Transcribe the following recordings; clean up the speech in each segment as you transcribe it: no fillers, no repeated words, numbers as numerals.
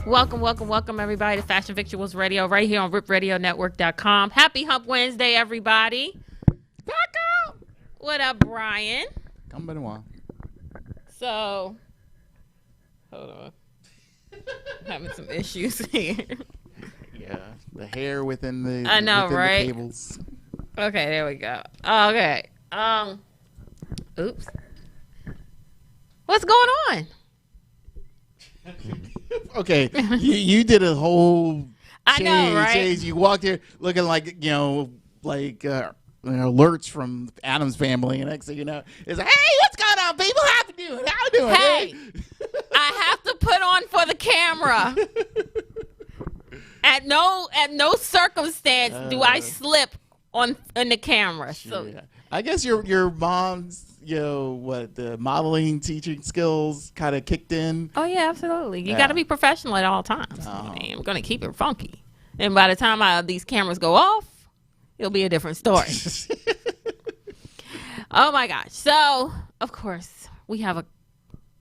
Welcome, everybody, to Fashion Victuals Radio right here on RipRadioNetwork.com. Happy Hump Wednesday, everybody. What up, Bryan? Come Benoit. So, hold on. I'm having some issues here. Yeah, the hair within the I know, within right? the cables. Okay, there we go. Okay. Oops. What's going on? Okay, you did a whole I know, right? change. You walked here looking like Lurch from Addams Family, and next thing you know, it's like, hey, what's going on, people? How you doing? How you doing? Hey, I have to put on for the camera. At no circumstance do I slip in the camera. Sure, So yeah. I guess your mom's the modeling teaching skills kind of kicked in. oh yeah, absolutely. You got to be professional at all times. Oh. I mean, I'm gonna keep it funky, and by the time these cameras go off, it'll be a different story. Oh my gosh! So of course we have a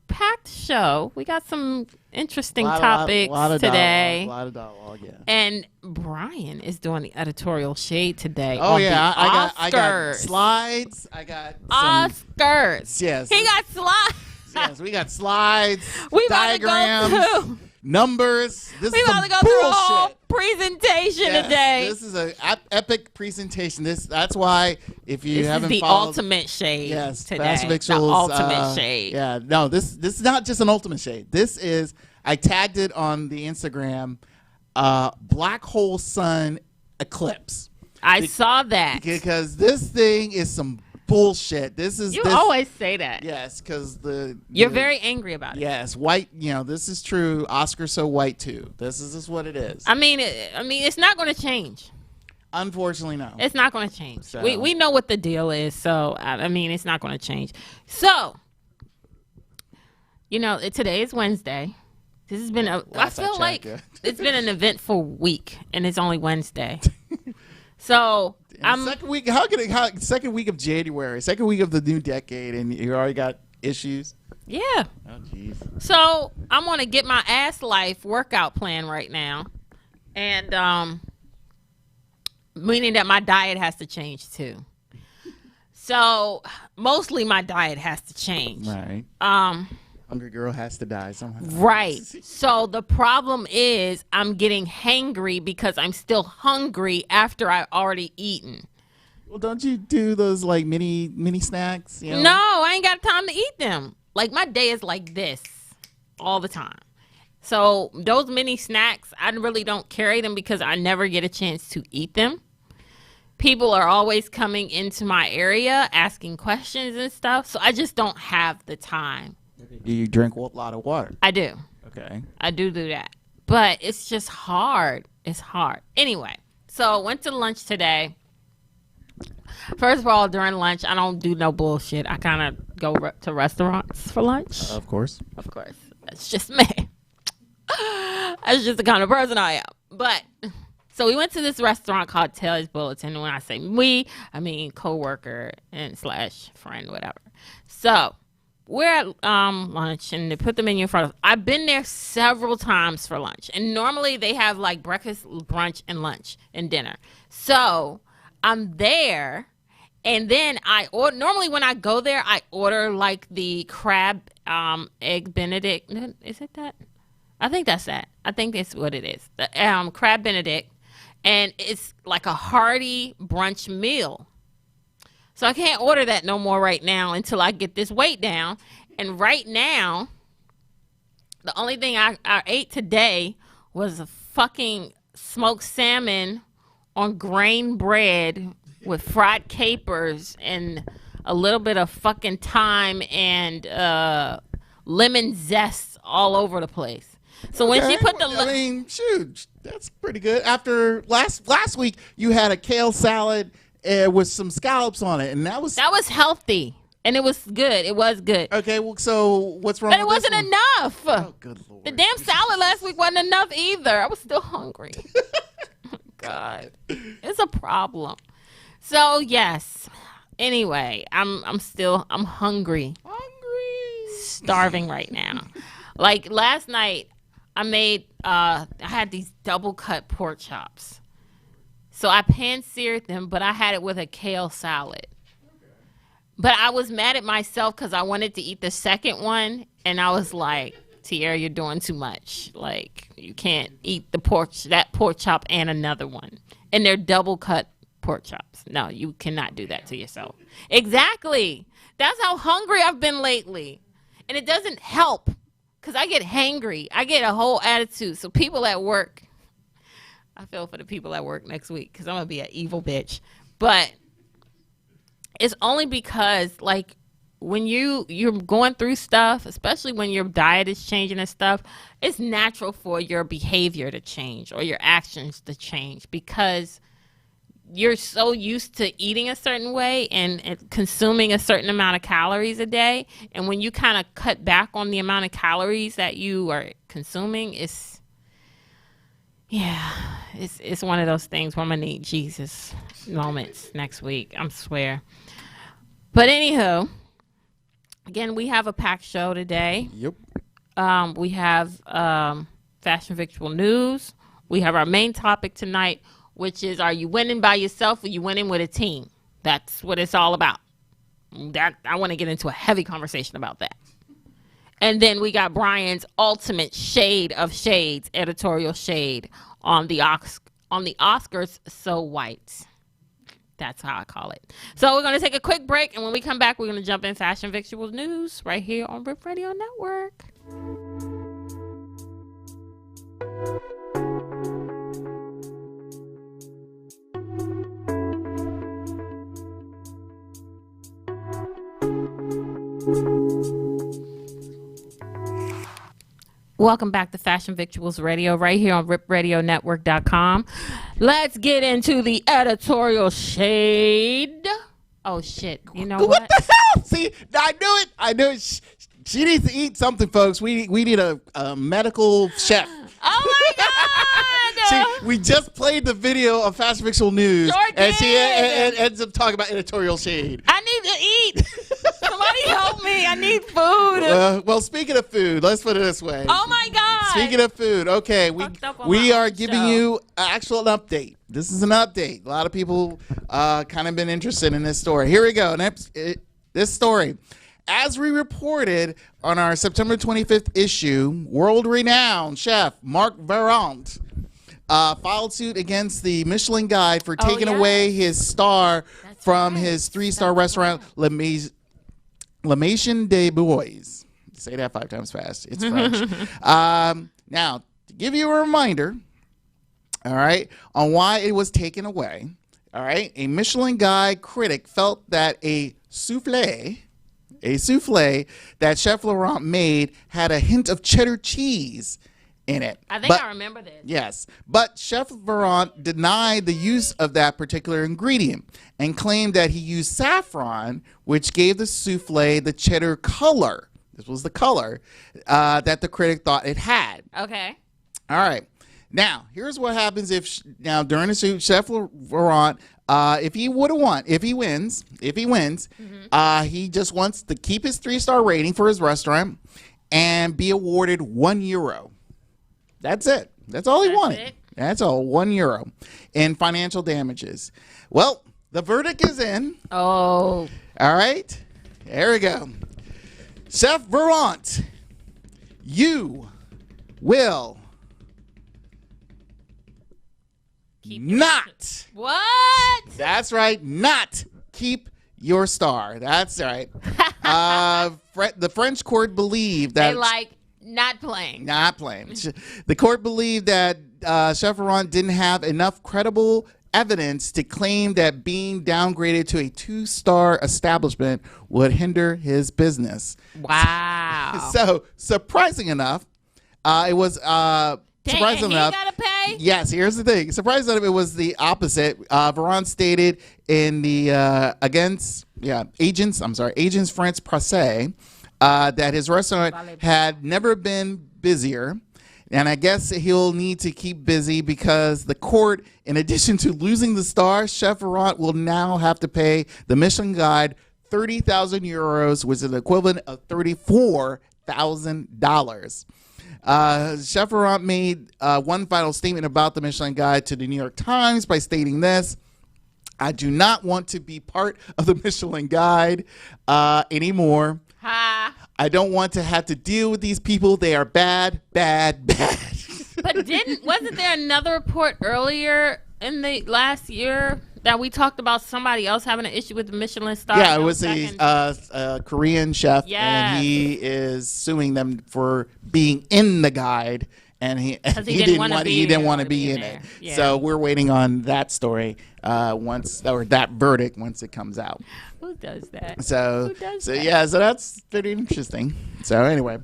packed show. We got some interesting topics today. A lot of dialogue, yeah. And Bryan is doing the editorial shade today. Oh on yeah, the I got Oscars. slides. I got Oscars. Yes. He got slides. Yes, we got slides, We about to go diagrams, through. numbers. This We is about some to go through a whole bullshit. presentation Yes, today. This is an epic presentation. That's why if you This haven't is the followed, ultimate shade. yes, today. Fashion The Victuals, ultimate shade. Yeah, no, this is not just an ultimate shade. This is, I tagged it on the Instagram, Black Hole Sun Eclipse, I saw that. because this thing is some bullshit. You always say that. yes, because You're very angry about it. yes, white. This is true. Oscar's so white too. This is what it is. I mean, it's not going to change. Unfortunately, no. It's not going to change. So- We know what the deal is, so I mean, it's not going to change. So, today is Wednesday. This has been I Last I feel checked, like yeah. it's been an eventful week, and it's only Wednesday. So Second week. Second week of January, second week of the new decade, and you already got issues. yeah. Oh, jeez. So I'm on a get my ass life workout plan right now, and meaning that my diet has to change too. So mostly my diet has to change. Right. Hungry girl has to die somehow. Right. So the problem is I'm getting hangry because I'm still hungry after I already eaten. Well, don't you do those like mini snacks? No, I ain't got time to eat them. Like my day is like this all the time. So those mini snacks, I really don't carry them because I never get a chance to eat them. People are always coming into my area asking questions and stuff. So I just don't have the time. Do you drink a lot of water? I do. Okay. I do that. But it's just hard. It's hard. Anyway, so went to lunch today. First of all, during lunch, I don't do no bullshit. I kind of go to restaurants for lunch. Of course. Of course. That's just me. That's just the kind of person I am. But, so we went to this restaurant called Taylor's Bulletin. And when I say we, I mean coworker and / friend, whatever. So, we're at lunch, and they put the menu in front of us. I've been there several times for lunch. And normally they have like breakfast, brunch, and lunch and dinner. So, I'm there, and then normally when I go there, I order like the crab egg benedict. Is it that? I think that's that. I think that's what it is. The crab benedict, and it's like a hearty brunch meal. So I can't order that no more right now until I get this weight down. And right now, the only thing I ate today was a fucking smoked salmon on grain bread with fried capers and a little bit of fucking thyme and lemon zest all over the place. So when she put shoot, that's pretty good. After last week, you had a kale salad with some scallops on it, and that was healthy, and it was good. It was good. Okay, well, so what's wrong? But it with this wasn't one? enough. Oh, good Lord. The damn salad last week wasn't enough either. I was still hungry. Oh, God, it's a problem. So yes. Anyway, I'm hungry. Hungry. Starving right now. Like last night, I had these double cut pork chops. So I pan seared them, but I had it with a kale salad. But I was mad at myself because I wanted to eat the second one, and I was like, Tierra, you're doing too much. Like, you can't eat that pork chop and another one. And they're double cut pork chops. No, you cannot do that to yourself. Exactly. That's how hungry I've been lately. And it doesn't help because I get hangry. I get a whole attitude. So people at work, I feel for the people at work next week because I'm going to be an evil bitch. But it's only because, like, when you're going through stuff, especially when your diet is changing and stuff, it's natural for your behavior to change or your actions to change because you're so used to eating a certain way and consuming a certain amount of calories a day. And when you kind of cut back on the amount of calories that you are consuming, it's one of those things where I'm going to need Jesus moments next week. I swear. But anywho, again, we have a packed show today. Yep. We have Fashion Victual News. We have our main topic tonight, which is, are you winning by yourself or you winning with a team? That's what it's all about. I want to get into a heavy conversation about that. And then we got Bryan's ultimate shade of shades, Editorial Shade, on the Oscars So White. That's how I call it. So we're going to take a quick break, and when we come back, we're going to jump in Fashion Victuals News right here on Rip Radio Network. Welcome back to Fashion Victuals Radio right here on ripradionetwork.com. Let's get into the editorial shade. Oh, shit. You know what? What the hell? See, I knew it. She needs to eat something, folks. We need a medical chef. Oh, my God. See, we just played the video of Fashion Victual News, Sure and she did. ends up talking about Editorial Shade. I need to eat. Somebody help me. I need food. Well, speaking of food, let's put it this way. Oh, my God. Speaking of food, okay, we are giving you an actual update. This is an update. A lot of people kind of been interested in this story. Here we go. This story. As we reported on our September 25th issue, world-renowned chef Marc Veyrat filed suit against the Michelin Guide for taking away his star from his 3-star restaurant, Le Maison des Bois. Say that 5 times fast. It's French. Now, to give you a reminder, all right, on why it was taken away, all right, a Michelin Guide critic felt that a souffle that Chef Veyrat made had a hint of cheddar cheese in it. I think I remember this. Yes, but Chef Veyrat denied the use of that particular ingredient and claimed that he used saffron, which gave the souffle the cheddar color. This was the color that the critic thought it had. Okay. All right. Now, here's what happens during the suit, Chef Veyrat, if he wins, he just wants to keep his 3-star rating for his restaurant and be awarded €1. That's it. That's all he wanted. That's all, €1 in financial damages. Well, the verdict is in. Oh. All right. There we go. Chef Veyrat, you will not. What? That's right. Not keep your star. That's right. The French court believed that. They like not playing. Not playing. The court believed that Chef Veyrat didn't have enough credible evidence to claim that being downgraded to a 2-star establishment would hinder his business. Wow. So, surprising enough, it was surprising enough. He gotta pay? Yes, here's the thing. Surprising enough, it was the opposite. Veyrat stated in the Agents France Presse that his restaurant had never been busier. And I guess he'll need to keep busy because the court, in addition to losing the star, Chef Veyrat will now have to pay the Michelin Guide €30,000, which is the equivalent of $34,000. $5,000. Chef Veyrat made one final statement about the Michelin Guide to the New York Times by stating this: "I do not want to be part of the Michelin Guide anymore. I don't want to have to deal with these people. They are bad, bad, bad." But wasn't there another report earlier in the last year that we talked about somebody else having an issue with the Michelin star? Yeah, it was a Korean chef, and he is suing them for being in the guide, and he didn't want to be in it. Yeah. So we're waiting on that story that verdict once it comes out. Who does that? So that's pretty interesting. So anyway,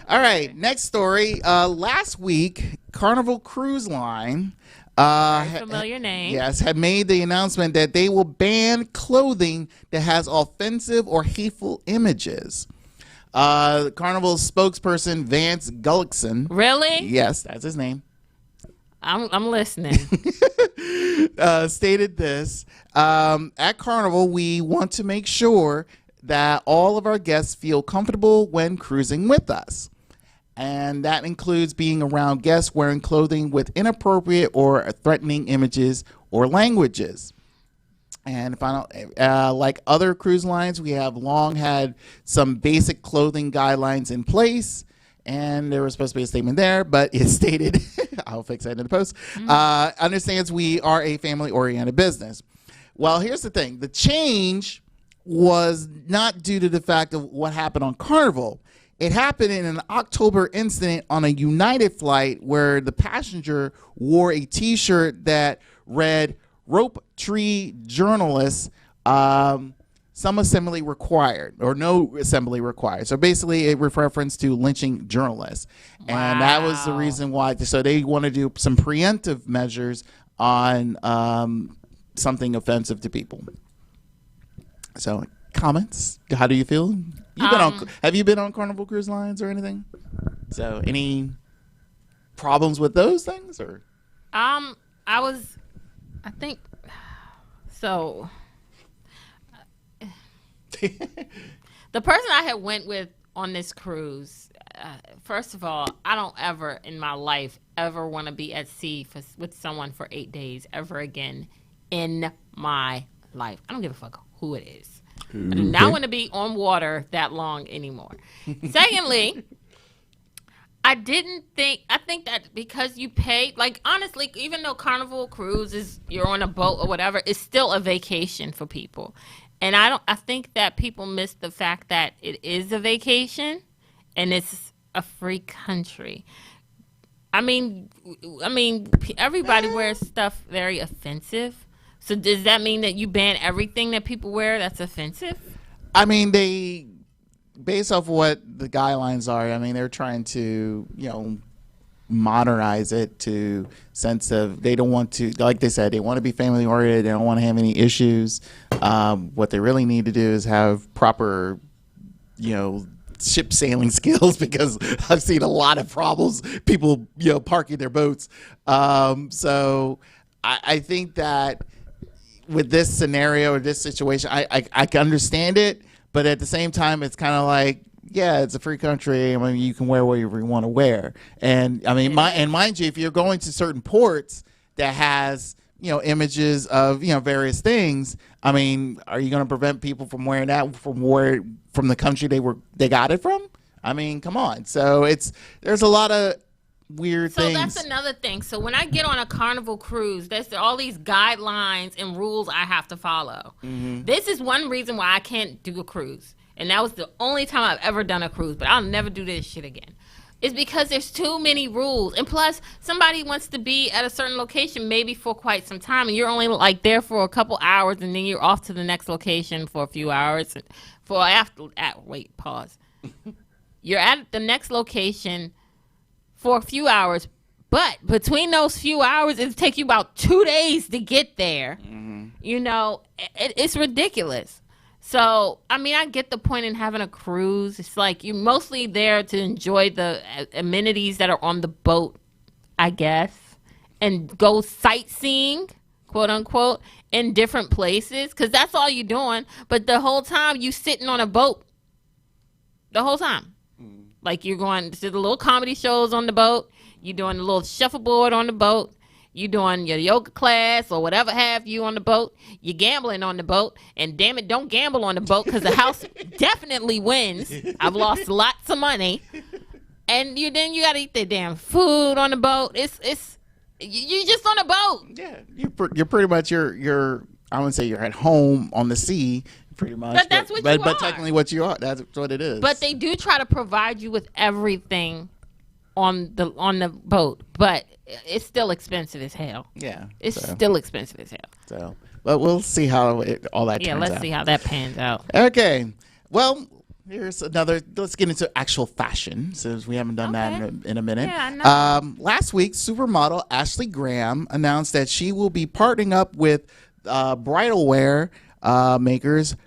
all right, next story. Last week, Carnival Cruise Line. Familiar name. Yes, had made the announcement that they will ban clothing that has offensive or hateful images. Carnival spokesperson Vance Gullickson. Really? Yes, that's his name. I'm listening. Stated this: at Carnival, we want to make sure that all of our guests feel comfortable when cruising with us. And that includes being around guests wearing clothing with inappropriate or threatening images or languages. And like other cruise lines, we have long had some basic clothing guidelines in place. And there was supposed to be a statement there, but it stated, I'll fix that in the post, understands we are a family-oriented business. Well, here's the thing. The change was not due to the fact of what happened on Carnival. It happened in an October incident on a United flight where the passenger wore a T-shirt that read, "Rope Tree Journalists, some assembly required," or "no assembly required." So basically it referenced to lynching journalists. Wow. And that was the reason why. So they want to do some preemptive measures on something offensive to people. So comments? How do you feel? Have you been on Carnival Cruise Lines or anything? So any problems with those things or? The person I had went with on this cruise, first of all, I don't ever in my life ever want to be at sea with someone for 8 days ever again in my life. I don't give a fuck who it is. I do not want to be on water that long anymore. Secondly, I think that because you pay, like, honestly, even though Carnival Cruise is, you're on a boat or whatever, it's still a vacation for people. And I think that people miss the fact that it is a vacation and it's a free country. I mean, everybody wears stuff very offensive. So does that mean that you ban everything that people wear that's offensive? I mean, based off what the guidelines are, I mean, they're trying to, modernize it to sense of they don't want to, like they said, they want to be family oriented. They don't want to have any issues. What they really need to do is have proper, ship sailing skills, because I've seen a lot of problems, people, parking their boats. So I think that with this scenario or this situation, I can understand it, but at the same time, it's kind of like, yeah, it's a free country. I mean, you can wear whatever you want to wear. And I mean, mind you, if you're going to certain ports that has, images of, various things, I mean, are you going to prevent people from wearing that from the country they got it from? I mean, come on. So there's a lot of weird things. So that's another thing. So when I get on a Carnival cruise, there's all these guidelines and rules I have to follow. Mm-hmm. This is one reason why I can't do a cruise. And that was the only time I've ever done a cruise, but I'll never do this shit again. It's because there's too many rules. And plus, somebody wants to be at a certain location maybe for quite some time, and you're only like there for a couple hours, and then you're off to the next location for a few hours. Pause. You're at the next location for a few hours, but between those few hours, it'll take you about 2 days to get there. Mm-hmm. It's ridiculous. So, I mean, I get the point in having a cruise. It's like you're mostly there to enjoy the amenities that are on the boat, I guess, and go sightseeing, quote unquote, in different places, because that's all you're doing. But the whole time you sitting on a boat, the whole time. Like you're going to the little comedy shows on the boat. You're doing the little shuffleboard on the boat. You doing your yoga class or whatever have you on the boat. You're gambling on the boat. And damn it, don't gamble on the boat because the house definitely wins. I've lost lots of money. And then you got to eat the damn food on the boat. You just on a boat. Yeah, you're pretty much you're I wouldn't say you're at home on the sea, pretty much. But that's what you are. But technically, what you are. That's what it is. But they do try to provide you with everything on the boat, but it's still expensive as hell. Yeah, it's still expensive as hell. So, but we'll see how all that. Yeah, turns let's out. see how that pans out. Okay, well. Here's another. Let's get into actual fashion, since we haven't done that in a minute. Yeah, I know. Last week, supermodel Ashley Graham announced that she will be partnering up with bridal wear makers.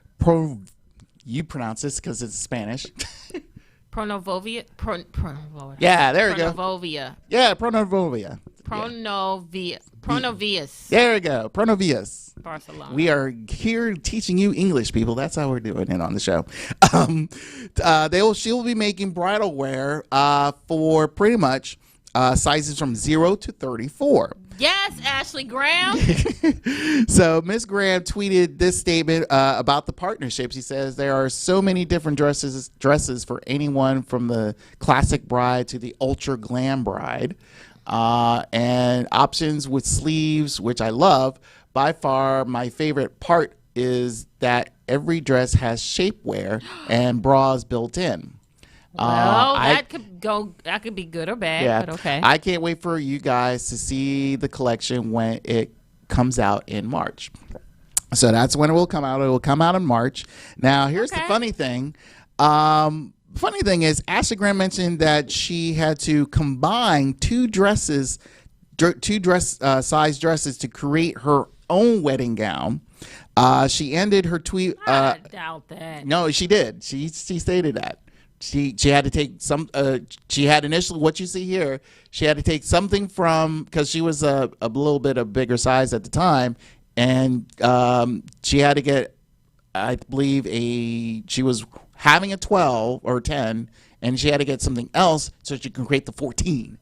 You pronounce this because it's Spanish. Pronovia. Yeah, there we go. Pronovia. Yeah, Pronovia. Pronovias. There we go. Pronovias. Barcelona. We are here teaching you English, people. That's how we're doing it on the show. She will be making bridal wear for pretty much sizes from 0 to 34. Yes, Ashley Graham. So Miss Graham tweeted this statement about the partnership. She says there are so many different dresses for anyone from the classic bride to the ultra glam bride, and options with sleeves, which I love. By far, my favorite part is that every dress has shapewear and bras built in. Well, that could be good or bad, but okay. I can't wait for you guys to see the collection when it comes out in March. So that's when it will come out. It will come out in March. Now, here's the funny thing. Funny thing is, Ashley Graham mentioned that she had to combine two size dresses to create her own wedding gown. She ended her tweet. I doubt that. No, she did. She stated that. She had to take some. She had initially what you see here. She had to take something from, because she was a little bit of bigger size at the time, and she had to get, I believe, she was having a 12 or 10, and she had to get something else so she can create the 14.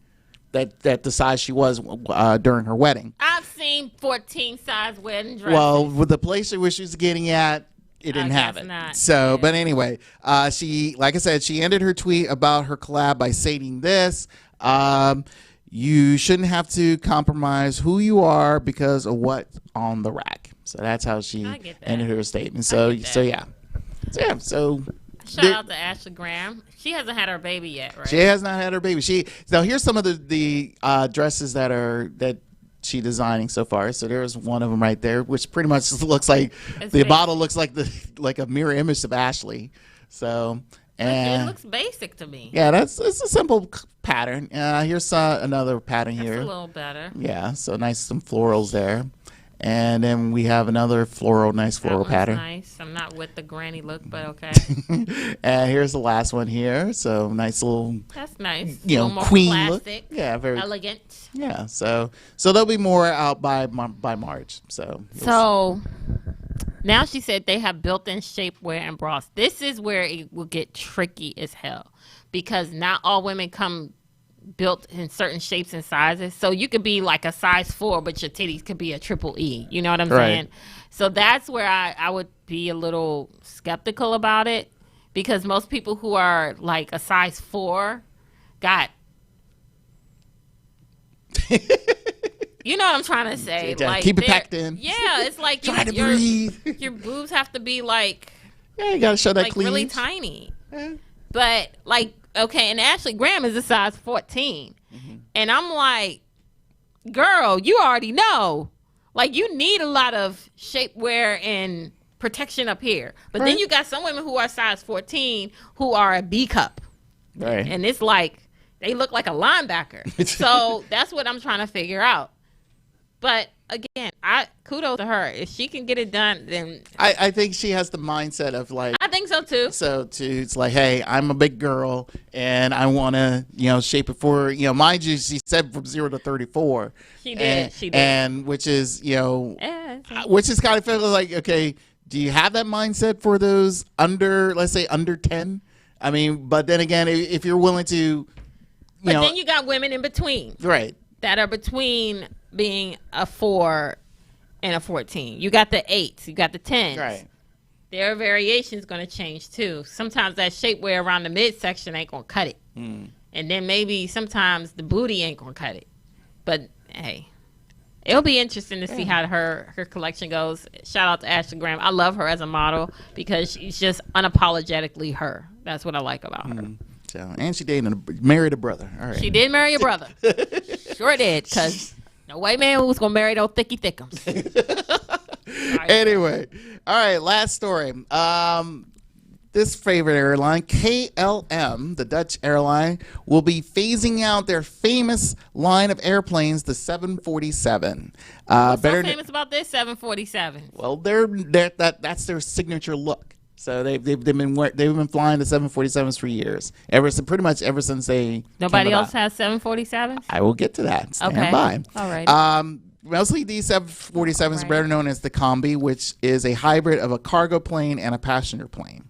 That the size she was during her wedding. I've seen 14 size wedding dresses. Well, with the place where she was getting at, it didn't have it. Not. So, yeah. But anyway, she, like I said, she ended her tweet about her collab by stating this: "You shouldn't have to compromise who you are because of what's on the rack." So that's how she ended her statement. So yeah. Shout out to Ashley Graham. She hasn't had her baby yet, right? She has not had her baby. Now here's some of the dresses that she designing so far. So there's one of them right there, which pretty much looks like the model looks like a mirror image of Ashley. So and it looks basic to me. Yeah, it's a simple pattern. Here's another pattern here. That's a little better. Yeah, so nice, some florals there. And then we have another nice floral pattern. Nice. I'm not with the granny look, but okay. And here's the last one here. So nice little. That's nice. More queen classic, look. Yeah, very elegant. Yeah. So there'll be more out by March. So now she said they have built-in shapewear and bras. This is where it will get tricky as hell, because not all women come built in certain shapes and sizes. So you could be like a size 4, but your titties could be a triple E. You know what I'm saying? So that's where I would be a little skeptical about it, because most people who are like a size 4 got you know what I'm trying to say? Like, keep it packed in. Yeah, it's like try to breathe. Your boobs have to be like, you gotta show that clean, really tiny. But like, okay, and Ashley Graham is a size 14. Mm-hmm. And I'm like, girl, you already know. Like, you need a lot of shapewear and protection up here. But then you got some women who are size 14 who are a B cup. Right. And it's like, they look like a linebacker. So that's what I'm trying to figure out. But again, kudos to her. If she can get it done, then I think she has the mindset of like. I think so too. So it's like, hey, I'm a big girl and I want to, shape it for, mind you, she said from 0 to 34. She did. And which is, which is kind of feeling like, okay, do you have that mindset for those let's say under 10? I mean, but then again, if you're willing to, then you got women in between, right? That are between being a 4 and a 14. You got the 8s, you got the 10s. Right. Their variation is going to change too. Sometimes that shapewear around the midsection ain't going to cut it. And then maybe sometimes the booty ain't going to cut it. But hey, it'll be interesting to see how her collection goes. Shout out to Ashley Graham. I love her as a model because she's just unapologetically her. That's what I like about her. So, and she married a brother. All right. She did marry a brother. Sure did, because no white man was going to marry those thicky thickums. Anyway, all right, last story. This favorite airline, KLM, the Dutch airline, will be phasing out their famous line of airplanes, the 747. What's so famous about this 747? Well, that's their signature look. So they've been flying the 747s for years, pretty much ever since they. Nobody else has 747s. I will get to that. Stand by. All right. Mostly these 747s are better known as the Combi, which is a hybrid of a cargo plane and a passenger plane.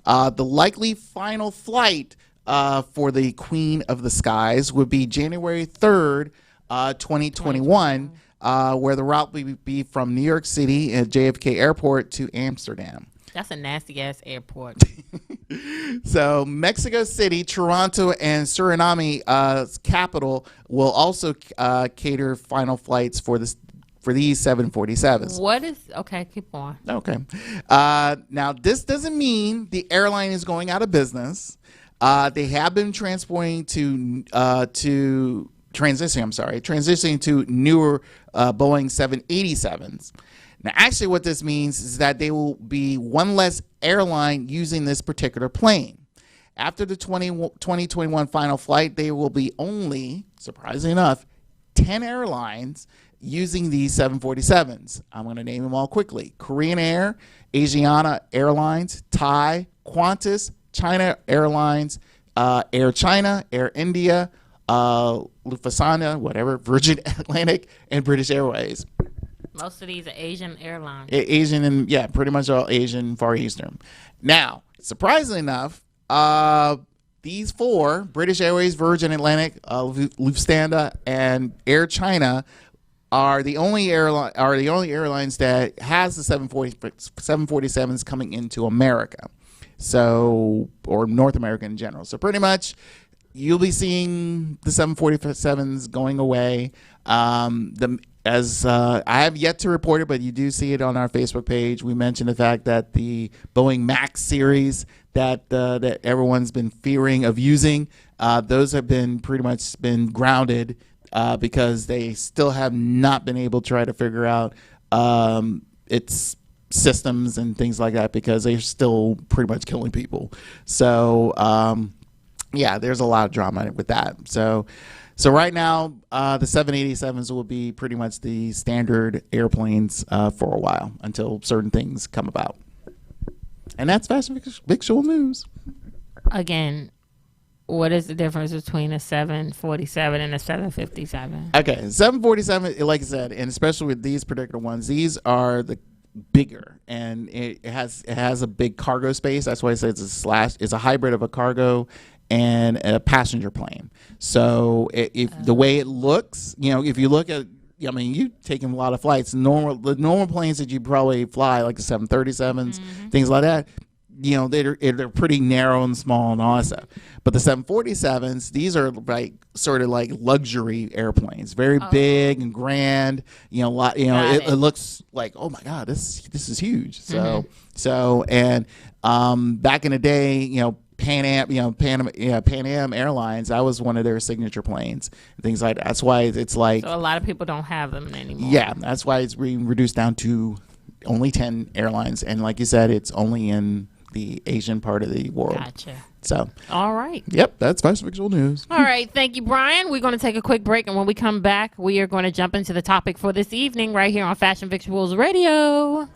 The likely final flight for the Queen of the Skies would be January 3rd, 2021, where the route would be from New York City at JFK Airport to Amsterdam. That's a nasty ass airport. So Mexico City, Toronto, and Suriname's capital will also cater final flights for these 747s. Okay, keep on. Okay. Now, this doesn't mean the airline is going out of business. They have been transitioning to newer Boeing 787s. Now, actually, what this means is that they will be one less airline using this particular plane. After the 2021 final flight, there will be only, surprisingly enough, 10 airlines using these 747s. I'm going to name them all quickly. Korean Air, Asiana Airlines, Thai, Qantas, China Airlines, Air China, Air India, Lufthansa, whatever, Virgin Atlantic, and British Airways. Most of these are Asian airlines. Asian and, yeah, pretty much all Asian, Far Eastern. Now, surprisingly enough, these 4, British Airways, Virgin Atlantic, Lufthansa, and Air China, are the only airlines that has the 747s coming into America. So, or North America in general. So pretty much you'll be seeing the 747s going away. I have yet to report it, but you do see it on our Facebook page. We mentioned the fact that the Boeing Max series that everyone's been fearing of using, those have been pretty much been grounded because they still have not been able to try to figure out its systems and things like that because they're still pretty much killing people. So yeah, there's a lot of drama with that. So right now, the 787s will be pretty much the standard airplanes for a while until certain things come about. And that's Fashion Victual News. Again, what is the difference between a 747 and a 757? Okay, 747, like I said, and especially with these particular ones, these are the bigger, and it has a big cargo space. That's why I say it's a hybrid of a cargo and a passenger plane. So if the way it looks, if you look at, I mean, you've taken a lot of flights. The normal planes that you probably fly, like the 737s, things like that, they're pretty narrow and small and all that stuff. But the 747s, these are like sort of like luxury airplanes, very big and grand. It looks like, oh my God, this is huge. So back in the day, Pan Am Airlines, that was one of their signature planes, things like that. That's why it's like, so a lot of people don't have them anymore. Yeah, that's why it's being reduced down to only 10 airlines, and like you said, it's only in the Asian part of the world. Gotcha. So, all right. Yep, that's Fashion Victual News. All right, thank you, Bryan. We're going to take a quick break, and when we come back, we are going to jump into the topic for this evening right here on Fashion Victuals Radio.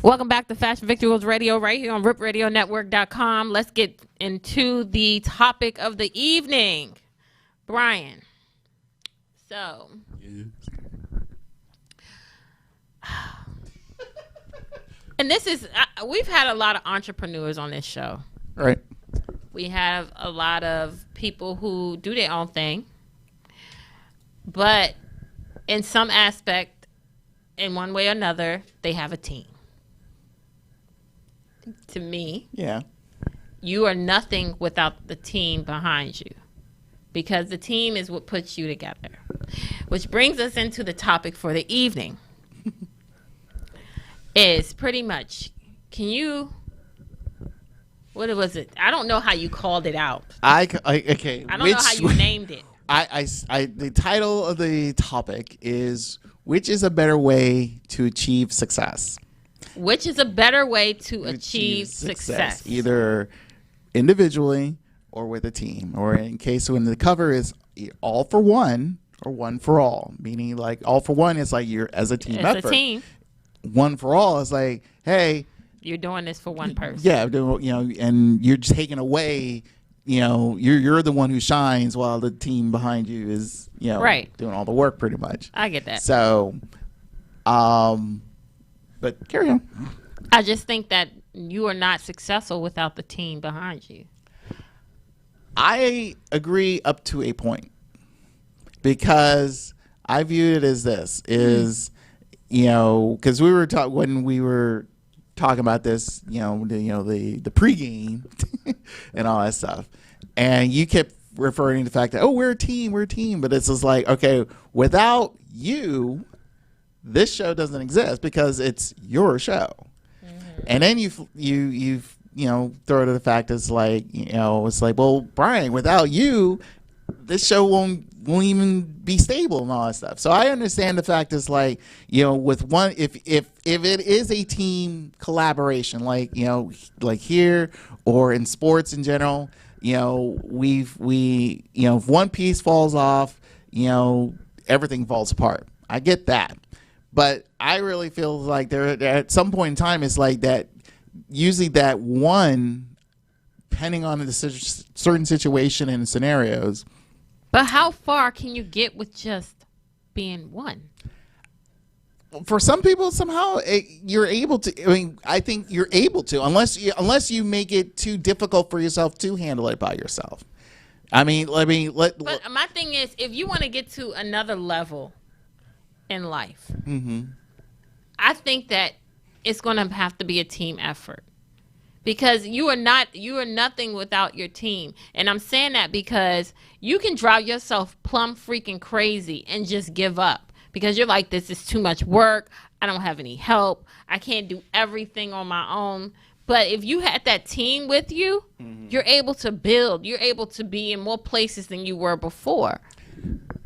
Welcome back to Fashion Victuals Radio right here on RipRadioNetwork.com. Let's get into the topic of the evening. Bryan. So. Yes. And this is, we've had a lot of entrepreneurs on this show. Right. We have a lot of people who do their own thing, but in some aspect, in one way or another, they have a team. To me, yeah, you are nothing without the team behind you, because the team is what puts you together. Which brings us into the topic for the evening. Is pretty much, can you, what was it? I don't know how you called it out. Okay. I don't know how you named it. The title of the topic is, which is a better way to achieve success? Which is a better way to achieve success? Either individually or with a team, or in case when the cover is all for one or one for all, meaning like all for one is like you're as a team effort. It's a team. One for all is like, hey, you're doing this for one person. Yeah, and you're taking away, you're the one who shines while the team behind you is, right, doing all the work pretty much. I get that. So, but carry on. I just think that you are not successful without the team behind you. I agree up to a point, because I viewed it as this is, because we were when we were talking about this, the pregame and all that stuff, and you kept referring to the fact that, oh, we're a team, but it's just like, okay, without you, this show doesn't exist because it's your show. Mm-hmm. And then you throw to the fact it's like, it's like, well, Bryan, without you, this show won't even be stable and all that stuff. So I understand the fact is like, with one, if it is a team collaboration, like, like here or in sports in general, if one piece falls off, everything falls apart. I get that. But I really feel like there at some point in time, it's like that, usually that one, depending on the certain situation and scenarios. But how far can you get with just being one? For some people, somehow you're able to. I mean, I think you're able to, unless you make it too difficult for yourself to handle it by yourself. I mean, But my thing is, if you want to get to another level in life, mm-hmm. I think that it's going to have to be a team effort. Because you are nothing without your team. And I'm saying that because you can drive yourself plumb freaking crazy and just give up. Because you're like, this is too much work. I don't have any help. I can't do everything on my own. But if you had that team with you, mm-hmm. you're able to build. You're able to be in more places than you were before.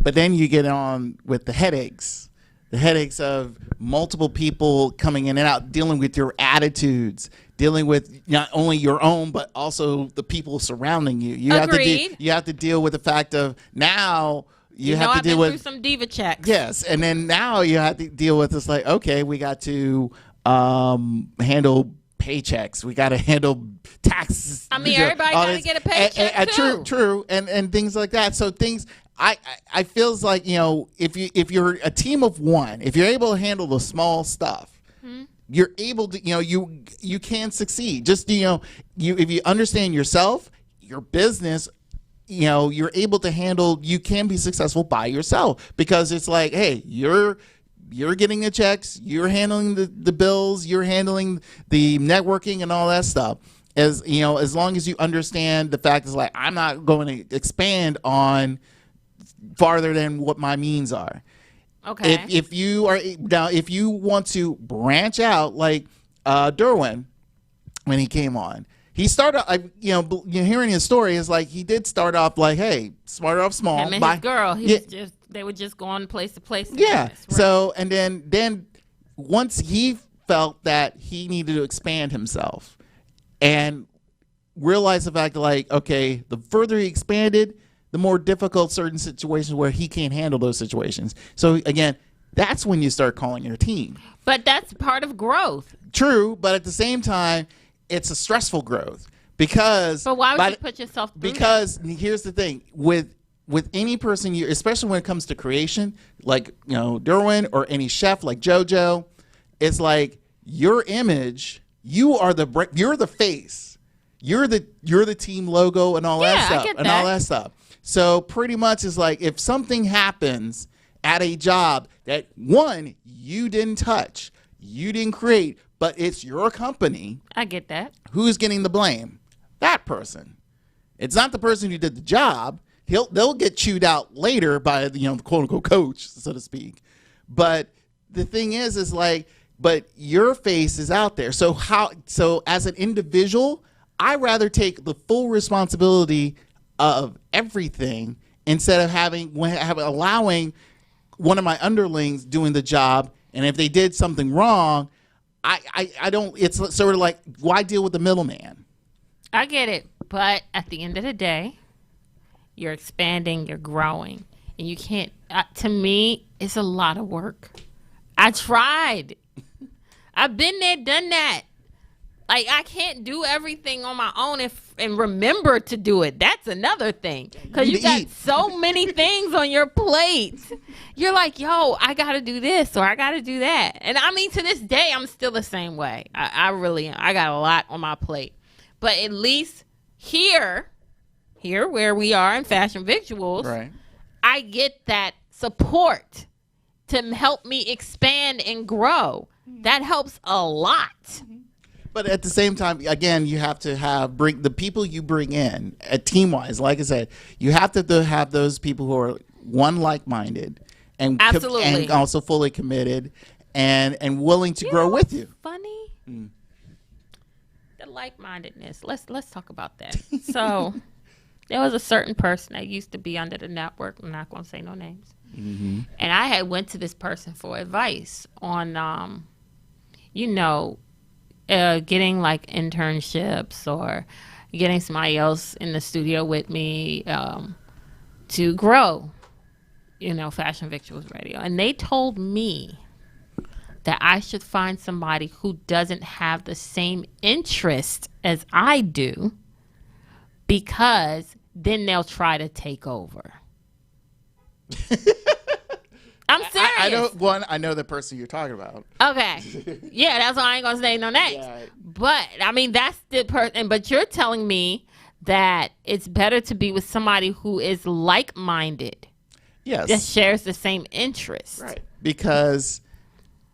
But then you get on with the headaches. The headaches of multiple people coming in and out, dealing with your attitudes, dealing with not only your own, but also the people surrounding you. You have to deal with the fact of now you have to deal with through some diva checks. Yes, and then now you have to deal with this like, okay, we got to handle paychecks. We got to handle taxes. I mean, everybody got to get a paycheck too. True, and things like that. So things. I feels like, if you're a team of one, if you're able to handle the small stuff, mm-hmm. you're able to, you can succeed. Just, if you understand yourself, your business, you're able to handle, you can be successful by yourself, because it's like, hey, you're getting the checks, you're handling the bills, you're handling the networking and all that stuff. As long as you understand the fact is like, I'm not going to expand on farther than what my means are. Okay. If you want to branch out, like Derwin, when he came on, he started. Hearing his story is like he did start off like, hey, start off small. Him and his girl, they would just go on place to place. Yeah. Right. So and then once he felt that he needed to expand himself and realized the fact that, like, okay, the further he expanded, the more difficult certain situations where he can't handle those situations. So again, that's when you start calling your team. But that's part of growth. True, but at the same time, it's a stressful growth because. But why would you put yourself through Because here's the thing with any person, especially when it comes to creation, like Derwin or any chef like JoJo, it's like your image, you're the face, you're the team logo and all that stuff, and all that stuff. So pretty much it's like if something happens at a job that one, you didn't touch, you didn't create, but it's your company. I get that. Who's getting the blame? That person. It's not the person who did the job. They'll get chewed out later by the quote unquote coach, so to speak. But the thing is like, but your face is out there. So as an individual, I rather take the full responsibility of everything instead of allowing one of my underlings doing the job. And if they did something wrong, I don't. It's sort of like, why deal with the middleman? I get it, but at the end of the day, you're expanding, you're growing, and you can't. To me, it's a lot of work. I tried. I've been there, done that. Like, I can't do everything on my own and remember to do it. That's another thing. Because you got so many things on your plate. You're like, yo, I got to do this or I got to do that. And I mean, to this day, I'm still the same way. I really am. I got a lot on my plate. But at least here where we are in Fashion Victuals, right, I get that support to help me expand and grow. That helps a lot. But at the same time, again, you have to bring the people you bring in team-wise. Like I said, you have to have those people who are like-minded and absolutely, and also fully committed and willing to grow with you. Funny, the like-mindedness. Let's talk about that. So there was a certain person that used to be under the network. I'm not going to say no names. Mm-hmm. And I had went to this person for advice on, getting like internships or getting somebody else in the studio with me to grow, Fashion Victuals Radio. And they told me that I should find somebody who doesn't have the same interest as I do, because then they'll try to take over. I'm serious. I know the person you're talking about. Okay. Yeah, that's why I ain't going to say no names. Yeah. But, I mean, that's the person. But you're telling me that it's better to be with somebody who is like-minded. Yes. That shares the same interests. Right. Because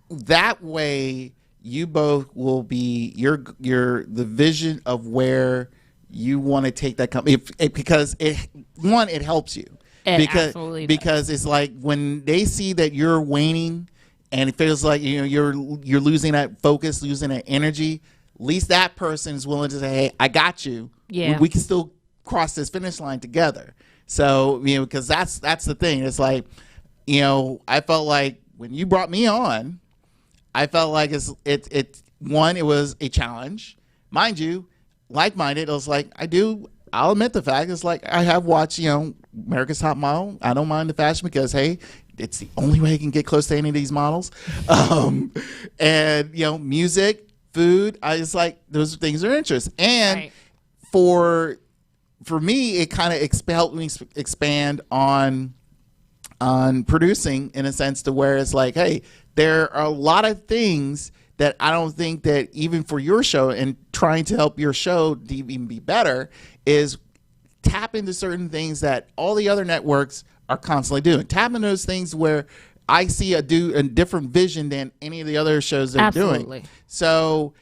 that way you both will be the vision of where you want to take that company. Because it helps you. Because it's like when they see that you're waning and it feels like you're losing that focus, losing that energy, at least that person is willing to say, hey, I got you. Yeah. We can still cross this finish line together. So, because that's the thing. It's like, I felt like when you brought me on, I felt like it was a challenge. Mind you, like-minded, it was like, I'll admit the fact. It's like I have watched, America's Top Model. I don't mind the fashion because, hey, it's the only way I can get close to any of these models. And, music, food, I just like those things are interest. And right. for me, it kind of helped me expand on producing in a sense to where it's like, hey, there are a lot of things that I don't think that even for your show and trying to help your show to even be better is tap into certain things that all the other networks are constantly doing. Tap into those things where I see a different vision than any of the other shows they're doing. So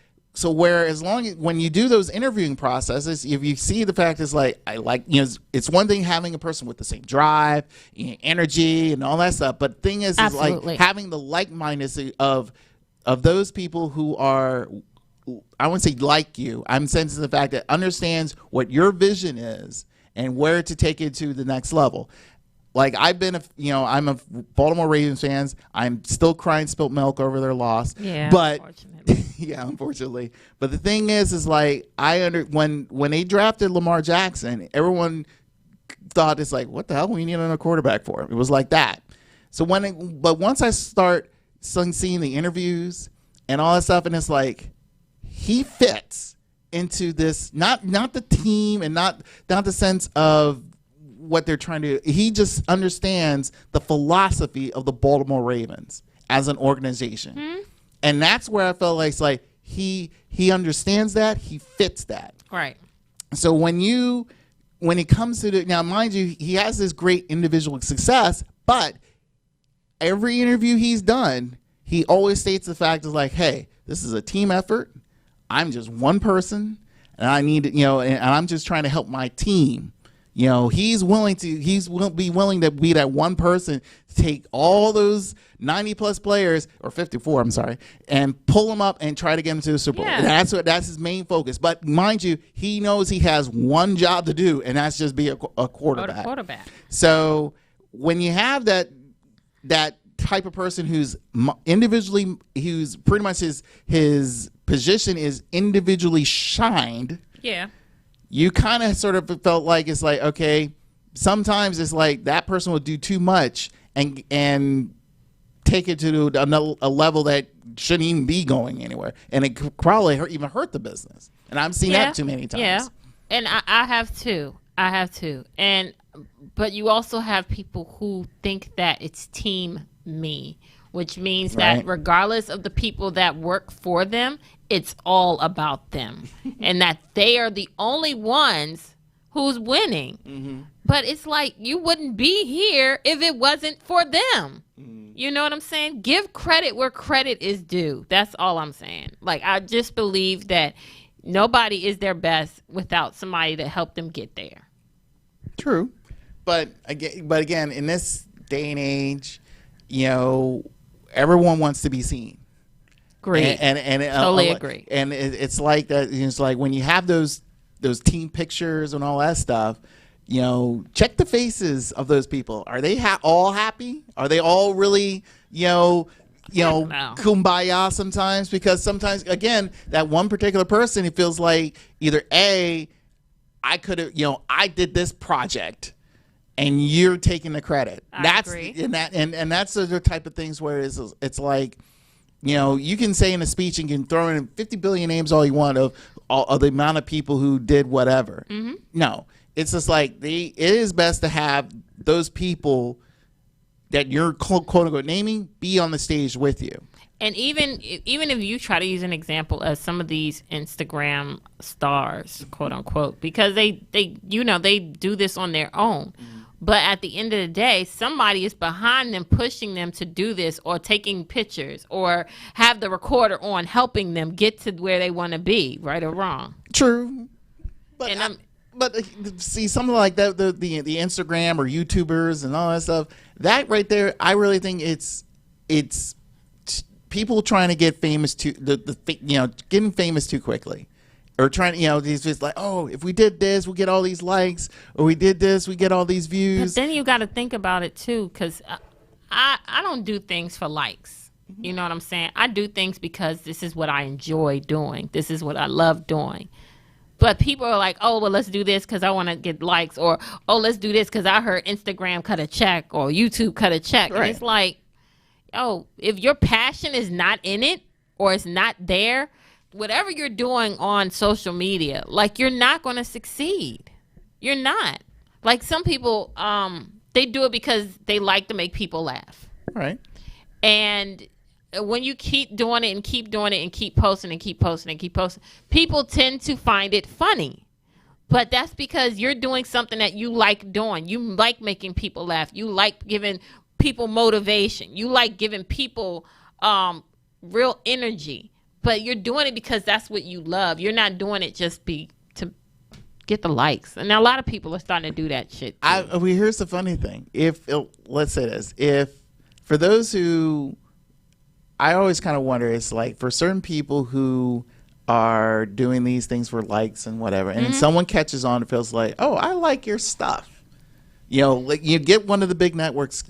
where when you do those interviewing processes, if you see the fact is like, it's one thing having a person with the same drive, energy and all that stuff. But the thing is like having the like-mindedness of those people who are, I wouldn't say like you, I'm sensing the fact that understands what your vision is and where to take it to the next level. Like I'm a Baltimore Ravens fan. I'm still crying spilt milk over their loss. Yeah, but unfortunately. But the thing is like when they drafted Lamar Jackson, everyone thought it's like, what the hell we need a quarterback for? It was like that. So but once I start seeing the interviews and all that stuff, and it's like he fits into this not the team and not the sense of what they're trying to do. He just understands the philosophy of the Baltimore Ravens as an organization. Mm-hmm. And that's where I felt like it's like he understands that, he fits that. Right. So when it comes to now, mind you, he has this great individual success, but every interview he's done, he always states the fact is like, hey, this is a team effort. I'm just one person, and I need, and I'm just trying to help my team. He's will be willing to be that one person to take all those 90 plus players, or 54, I'm sorry, and pull them up and try to get them to the Super Bowl. Yeah. And that's his main focus. But mind you, he knows he has one job to do, and that's just be a quarterback. So when you have that type of person who's individually, who's pretty much his position is individually shined. Yeah. You kind of sort of felt like it's like, okay, sometimes it's like that person will do too much and take it to a level that shouldn't even be going anywhere, and it could probably even hurt the business. And I've seen that too many times. Yeah, and I have too. But you also have people who think that it's team me, which means that regardless of the people that work for them, it's all about them and that they are the only ones who's winning. Mm-hmm. But it's like, you wouldn't be here if it wasn't for them. Mm-hmm. You know what I'm saying? Give credit where credit is due. That's all I'm saying. Like, I just believe that nobody is their best without somebody to help them get there. True. But again, in this day and age, everyone wants to be seen. Agree. And totally agree. And it's like that. It's like when you have those team pictures and all that stuff, check the faces of those people. Are they all happy? Are they all really, kumbaya sometimes? Because sometimes, again, that one particular person, it feels like either I could have, I did this project, and you're taking the credit. I agree. And that's the type of things where it's like, you can say in a speech and can throw in 50 billion names all you want of the amount of people who did whatever. Mm-hmm. No, it's just like it is best to have those people that you're quote unquote naming be on the stage with you. And even if you try to use an example of some of these Instagram stars, quote unquote, because they do this on their own. Mm-hmm. But at the end of the day, somebody is behind them, pushing them to do this, or taking pictures, or have the recorder on, helping them get to where they want to be, right or wrong. True. But see, something like that, the Instagram or YouTubers and all that stuff, that right there, I really think it's people trying to get famous getting famous too quickly. Or trying, it's just like, oh, if we did this, we'll get all these likes. Or we did this, we get all these views. But then you got to think about it, too, because I don't do things for likes. Mm-hmm. You know what I'm saying? I do things because this is what I enjoy doing. This is what I love doing. But people are like, oh, well, let's do this because I want to get likes. Or, oh, let's do this because I heard Instagram cut a check or YouTube cut a check. Right. And it's like, oh, if your passion is not in it or it's not there, whatever you're doing on social media, like, you're not going to succeed. You're not. Like, some people, they do it because they like to make people laugh. Right. And when you keep doing it and keep doing it and keep posting and keep posting and keep posting, people tend to find it funny. But that's because you're doing something that you like doing. You like making people laugh. You like giving people motivation. You like giving people real energy. But you're doing it because that's what you love. You're not doing it just to get the likes. And now a lot of people are starting to do that shit too. Here's the funny thing. Let's say this. If for those who, I always kind of wonder, it's like for certain people who are doing these things for likes and whatever, and then someone catches on and feels like, oh, I like your stuff. Like you get one of the big networks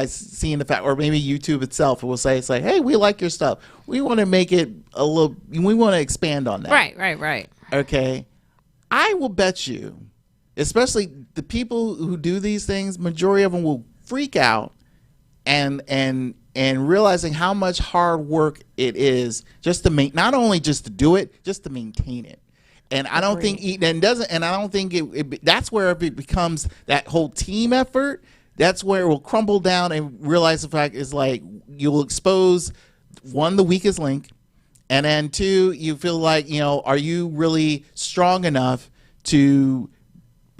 seeing the fact, or maybe YouTube itself will say, it's like, hey, we like your stuff. We want to make it we want to expand on that. Right. Okay. I will bet you, especially the people who do these things, majority of them will freak out and realizing how much hard work it is just to not only just to do it, just to maintain it. And I don't think that's where it becomes that whole team effort. That's where it will crumble down and realize the fact is like you'll expose one, the weakest link, and then two, you feel like, are you really strong enough to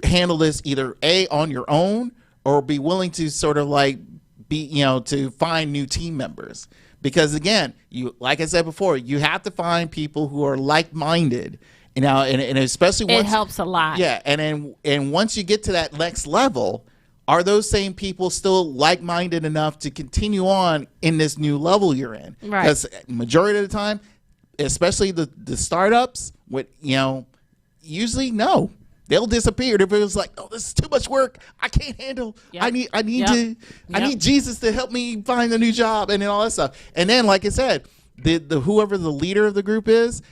handle this either A, on your own, or be willing to sort of like to find new team members? Because again, like I said before, you have to find people who are like-minded, and especially once, it helps a lot. Yeah, and once you get to that next level, are those same people still like-minded enough to continue on in this new level you're in? Right. Because majority of the time, especially the startups, usually no. They'll disappear if it was like, oh, this is too much work. I can't handle. Yep. I need Jesus to help me find a new job and all that stuff. And then, like I said, the whoever the leader of the group is,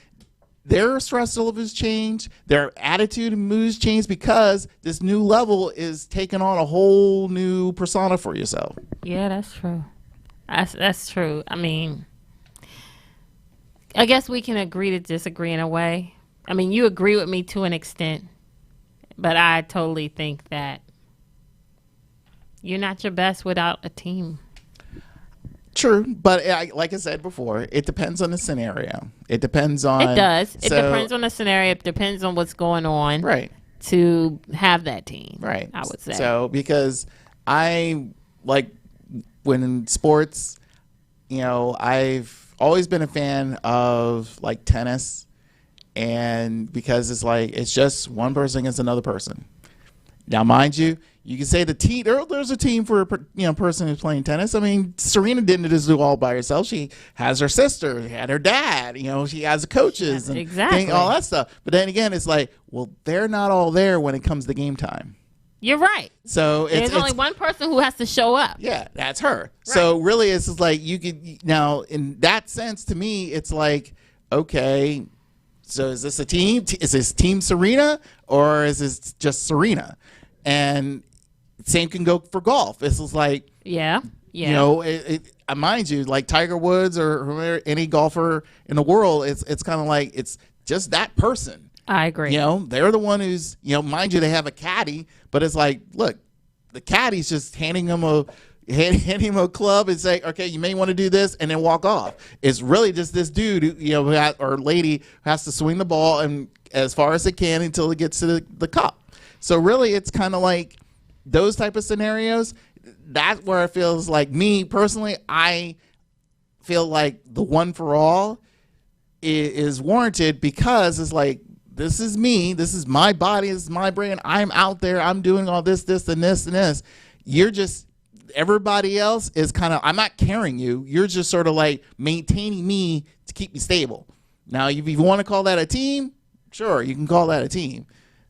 their stress levels change, their attitude and moods change because this new level is taking on a whole new persona for yourself. Yeah, that's true. That's true. I mean, I guess we can agree to disagree in a way. I mean, you agree with me to an extent. But I totally think that you're not your best without a team. True, but like I said before, it depends on the scenario. It depends on... It does. It depends on the scenario. It depends on what's going on. Right. To have that team. Right. I would say. So, because I, like, when in sports, I've always been a fan of, like, tennis. And because it's just one person against another person. Now, mind you, you can say the team. There's a team for a person who's playing tennis. I mean, Serena didn't just do all by herself. She has her sister, she had her dad. She has the coaches and exactly all that stuff. But then again, it's like, well, they're not all there when it comes to game time. You're right. So there's only one person who has to show up. Yeah, that's her. Right. So really, it's just like you could now in that sense. To me, it's like, okay. So is this a team? Is this Team Serena or is this just Serena? And same can go for golf. It's just like, yeah. Mind you, like Tiger Woods or any golfer in the world, it's kind of like it's just that person. I agree. They're the one who's, mind you, they have a caddy, but it's like, look, the caddy's just handing him a club and say, okay, you may want to do this, and then walk off. It's really just this dude, or lady who has to swing the ball and as far as it can until it gets to the cup. So really, it's kind of like those type of scenarios. That's where it feels like me personally. I feel like the one for all is warranted because it's like, this is me. This is my body. This is my brain. I'm out there. I'm doing all this, and this, and this. You're just... Everybody else is kind of, I'm not carrying you. You're just sort of like maintaining me to keep me stable. Now, if you want to call that a team, sure, you can call that a team.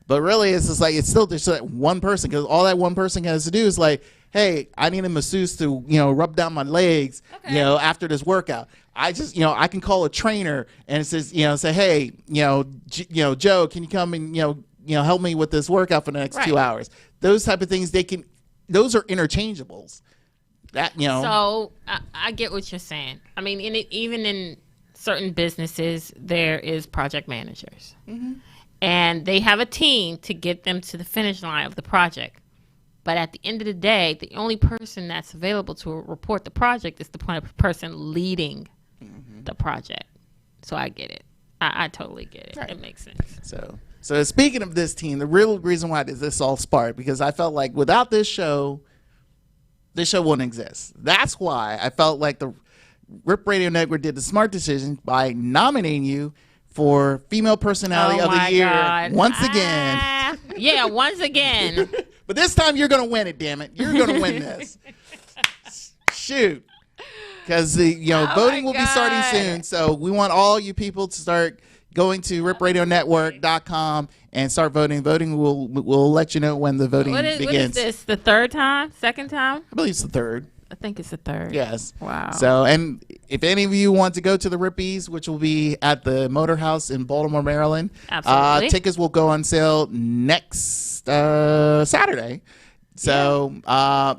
But really, it's just like, it's still just like one person, because all that one person has to do is like, hey, I need a masseuse to, rub down my legs, after this workout. I just, I can call a trainer and it says, say, hey, Joe, can you come and, help me with this workout for the next 2 hours? Those type of things, those are interchangeables. So I get what you're saying. I mean, even in certain businesses, there is project managers, and they have a team to get them to the finish line of the project. But at the end of the day, the only person that's available to report the project is the person leading the project. So I get it. I totally get it. Right. It makes sense. So speaking of this team, the real reason why this all sparked, because I felt like without this show wouldn't exist. That's why I felt like the Rip Radio Network did the smart decision by nominating you for Female Personality of the Year once again. Yeah, once again. But this time you're going to win it, damn it. You're going to win this. Shoot. Because voting will be starting soon. So we want all you people to start going to ripradionetwork.com and start voting. Voting will let you know when the voting begins. What is this? The third time? Second time? I believe it's the third. I think it's the third. Yes. Wow. So, and if any of you want to go to the Rippies, which will be at the Motor House in Baltimore, Maryland, absolutely, tickets will go on sale next Saturday. So,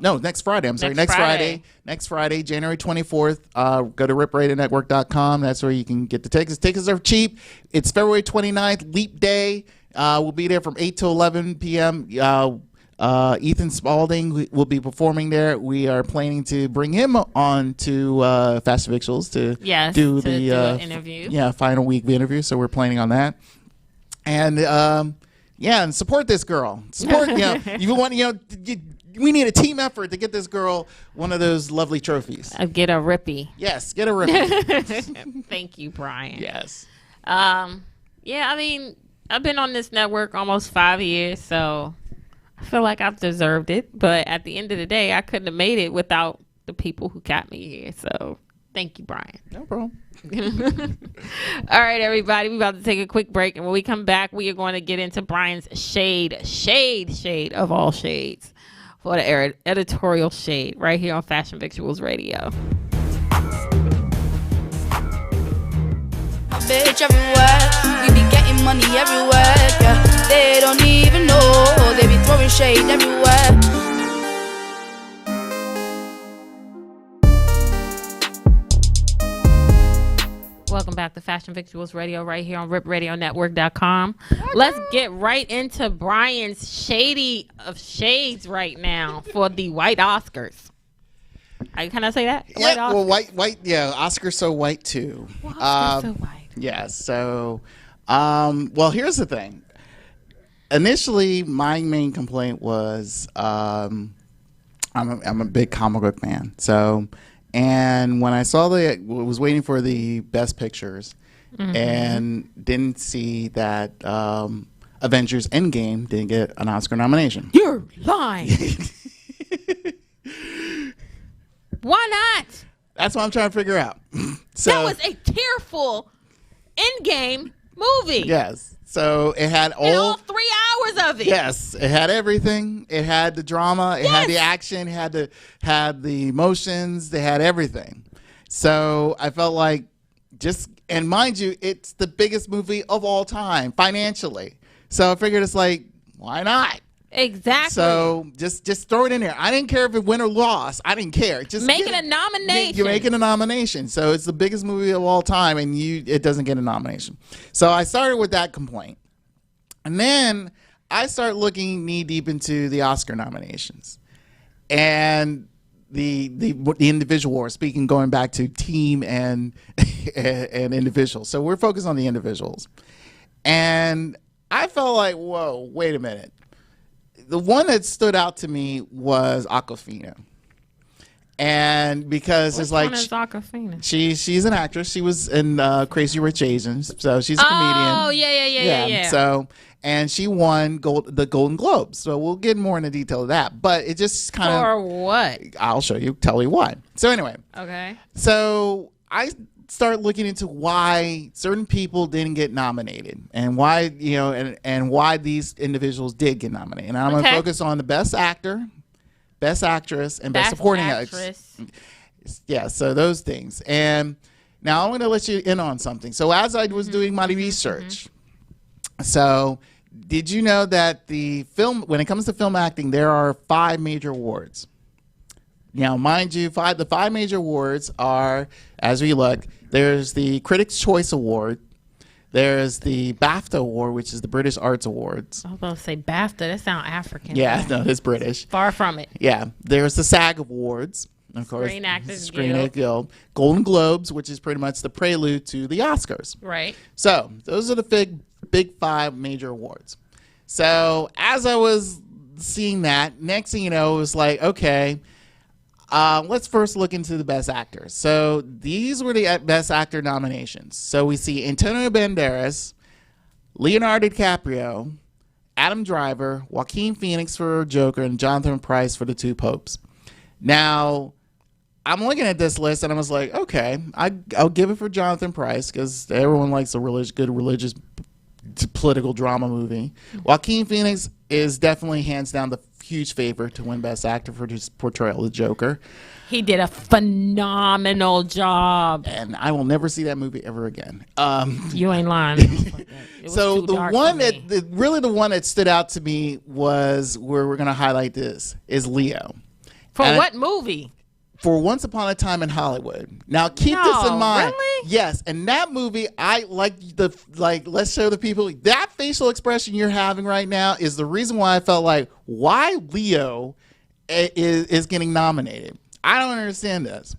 no, next Friday. I'm sorry. Next Friday, January 24th. Go to ripradionetwork.com. That's where you can get the tickets. Tickets are cheap. It's February 29th, Leap Day. We'll be there from 8 to 11 p.m. Ethan Spalding will be performing there. We are planning to bring him on to Fast Victuals to do an interview. Final week interview. So we're planning on that. And and support this girl. Support, we need a team effort to get this girl one of those lovely trophies. Get a Rippy. Yes, get a Rippy. Thank you, Bryan. Yes. I mean, I've been on this network almost 5 years, so I feel like I've deserved it. But at the end of the day, I couldn't have made it without the people who got me here. So thank you, Bryan. No problem. All right, everybody, we're about to take a quick break, and when we come back, we are going to get into Bryan's shade of all shades for the editorial shade right here on Fashion Victuals Radio. Bitch everywhere, we be getting money everywhere, yeah. They don't even know, they be throwing shade everywhere. Welcome back to Fashion Victuals Radio right here on ripradionetwork.com. Let's get right into Bryan's shady of shades right now for the White Oscars. Can I say that? Yeah, white, yeah. Oscar's so white too. Well, Oscar's so white. Yeah, so, here's the thing. Initially, my main complaint was I'm a big comic book fan. So, and when I saw was waiting for the Best Pictures and didn't see that Avengers Endgame didn't get an Oscar nomination. You're lying. Why not? That's what I'm trying to figure out. So, that was a tearful Endgame movie. Yes. So it had all 3 hours of it. Yes, it had everything. It had the drama. It had the action. It had the emotions. They had everything. So I felt like and mind you, it's the biggest movie of all time financially. So I figured it's like, why not? Exactly. So just throw it in there. I didn't care if it win or lost. I didn't care. Just making a nomination. You're making a nomination. So it's the biggest movie of all time, and it doesn't get a nomination. So I started with that complaint, and then I started looking knee deep into the Oscar nominations, and the individual awards. Speaking, going back to team and and individuals. So we're focused on the individuals, and I felt like, whoa, wait a minute. The one that stood out to me was Awkwafina. And because it's like, she's an actress. She was in Crazy Rich Asians, so she's a comedian. Oh, yeah. So, and she won the Golden Globes. So we'll get more into detail of that. But it just kind of. For what? I'll tell you why. So anyway. Okay. So I start looking into why certain people didn't get nominated and why, and why these individuals did get nominated. And I'm going to focus on the Best Actor, Best Actress, and Best Supporting Actress. Yeah, so those things. And now I'm going to let you in on something. So as I was doing my research, so did you know that when it comes to film acting, there are 5 major awards? Now, mind you, the 5 major awards are, as we look, there's the Critics' Choice Award, there's the BAFTA Award, which is the British Arts Awards. I was about to say BAFTA, that sounds African. Yeah, no, it's British. Far from it. Yeah, there's the SAG Awards, of course. Screen Actors Guild. Golden Globes, which is pretty much the prelude to the Oscars. Right. So, those are the big 5 major awards. So, as I was seeing that, next thing you know, it was like, okay, let's first look into the Best Actors. So these were the Best Actor nominations. So we see Antonio Banderas, Leonardo DiCaprio, Adam Driver, Joaquin Phoenix for Joker, and Jonathan Pryce for The Two Popes. Now, I'm looking at this list, and I was like, okay, I'll give it for Jonathan Pryce because everyone likes a good religious political drama movie. Joaquin Phoenix is definitely hands down the huge favorite to win Best Actor for his portrayal of the Joker. He did a phenomenal job. And I will never see that movie ever again. You ain't lying. So the one the one that stood out to me was where we're going to highlight this is Leo. For what movie? for Once Upon a Time in Hollywood. Now keep this in mind. Really? Yes, and that movie, I let's show the people that facial expression you're having right now is the reason why I felt like why Leo is getting nominated. I don't understand this.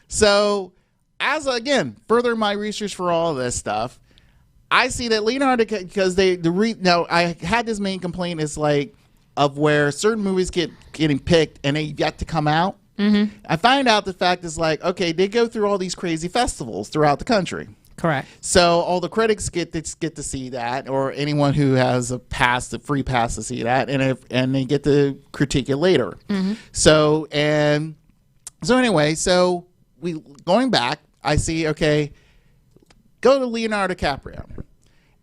So, as again, further my research for all of this stuff, I see that Leonardo, because I had this main complaint is like of where certain movies getting picked and they yet to come out. Mm-hmm. I find out the fact is like, okay, they go through all these crazy festivals throughout the country. Correct. So all the critics get to see that, or anyone who has a free pass to see that, and they get to critique it later. Mm-hmm. So anyway, we going back, I see, okay, go to Leonardo DiCaprio.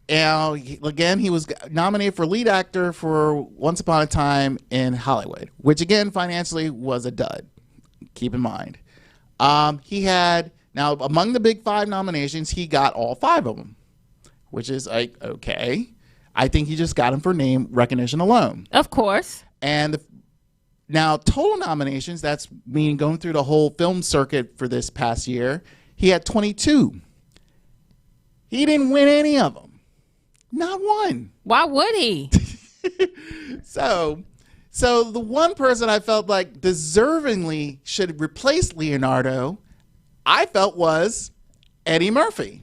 And again, he was nominated for lead actor for Once Upon a Time in Hollywood, which again financially was a dud. Keep in mind, he had among the big 5 nominations, he got all 5 of them, which is like okay. I think he just got them for name recognition alone, of course. And now total nominations, that's meaning going through the whole film circuit for this past year, he had 22. He didn't win any of them. Not one. Why would he? So the one person I felt like deservingly should replace Leonardo, I felt was Eddie Murphy.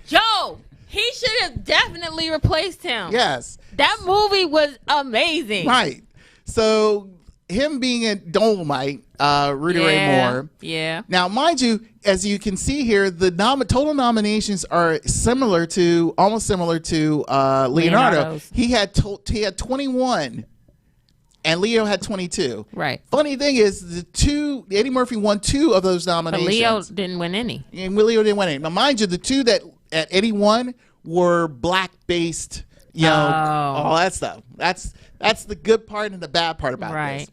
Yo, he should have definitely replaced him. Yes. That movie was amazing. Right. So him being a Dolomite, Rudy Ray Moore. Yeah. Now, mind you, as you can see here, the total nominations are almost similar to Leonardo. He had 21, and Leo had 22. Right. Funny thing is, Eddie Murphy won 2 of those nominations. But Leo didn't win any. And Leo didn't win any. Now, mind you, the 2 that Eddie won were black-based, all that stuff. That's the good part and the bad part about this.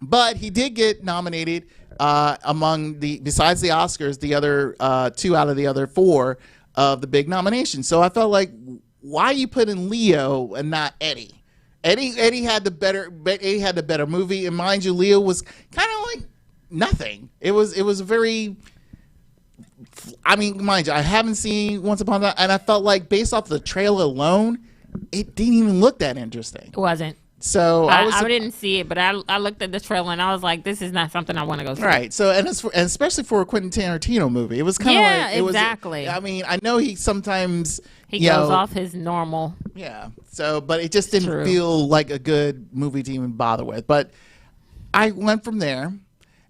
But he did get nominated besides the Oscars, the other 2 out of the other 4 of the big nominations. So I felt like, why you put in Leo and not Eddie? Eddie had the better movie, and mind you, Leo was kind of like nothing. It was very. I mean, mind you, I haven't seen Once Upon a Time, and I felt like based off the trailer alone, it didn't even look that interesting. It wasn't. So I didn't see it, but I looked at the trailer and I was like, this is not something I want to go see. Right. So and especially for a Quentin Tarantino movie, it was kind of like it exactly. I mean, I know he sometimes goes off his normal. Yeah. So, but it just didn't feel like a good movie to even bother with. But I went from there,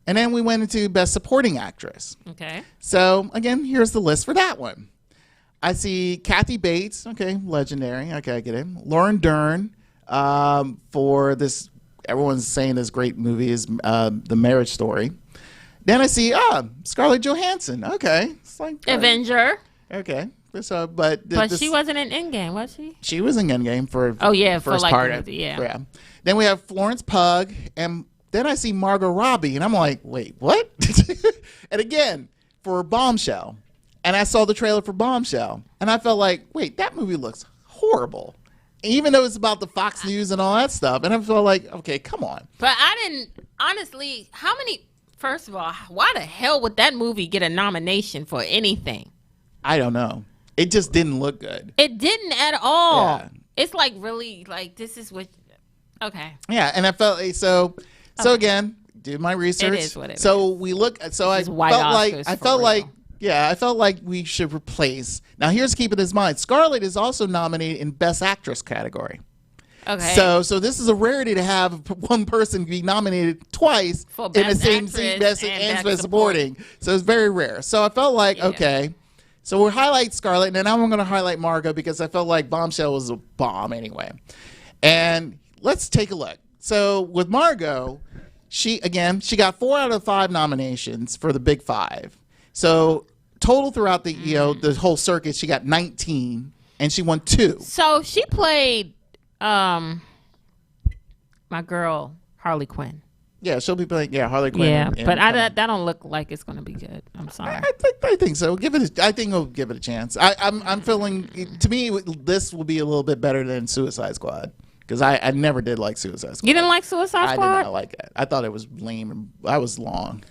and then we went into Best Supporting Actress. Okay. So again, here's the list for that one. I see Kathy Bates. Okay, legendary. Okay, I get it. Lauren Dern. For this, everyone's saying this great movie is The Marriage Story. Then I see Scarlett Johansson. Okay, it's like Avenger. Okay, so but she wasn't in Endgame, was she? She was in Endgame for first for like part. Yeah. Then we have Florence Pugh, and then I see Margot Robbie, and I'm like, wait, what? And again for Bombshell, and I saw the trailer for Bombshell, and I felt like, wait, that movie looks horrible. Even though it's about the Fox News and all that stuff. And I felt like, okay, come on. But I didn't, honestly, first of all, why the hell would that movie get a nomination for anything? I don't know. It just didn't look good. It didn't at all. Yeah. It's like really, like, this is what, okay. Yeah, and I felt, so again, do my research. It is what it is. So we look, so I felt like we should replace. Now, here's keeping this in mind. Scarlett is also nominated in Best Actress category. Okay. So this is a rarity to have one person be nominated twice in the same scene, Best Supporting. So it's very rare. So I felt like, okay. So we'll highlight Scarlett, and then I'm going to highlight Margot because I felt like Bombshell was a bomb anyway. And let's take a look. So with Margot, she got 4 out of 5 nominations for the Big 5. So total throughout the the whole circuit, she got 19, and she won 2. So she played my girl Harley Quinn. Yeah, she'll be playing Harley Quinn. Yeah, but that don't look like it's going to be good. I'm sorry. I think so. I think we'll give it a chance. I'm feeling, to me, this will be a little bit better than Suicide Squad because I never did like Suicide Squad. You didn't like Suicide Squad? I did not like it. I thought it was lame and I was long.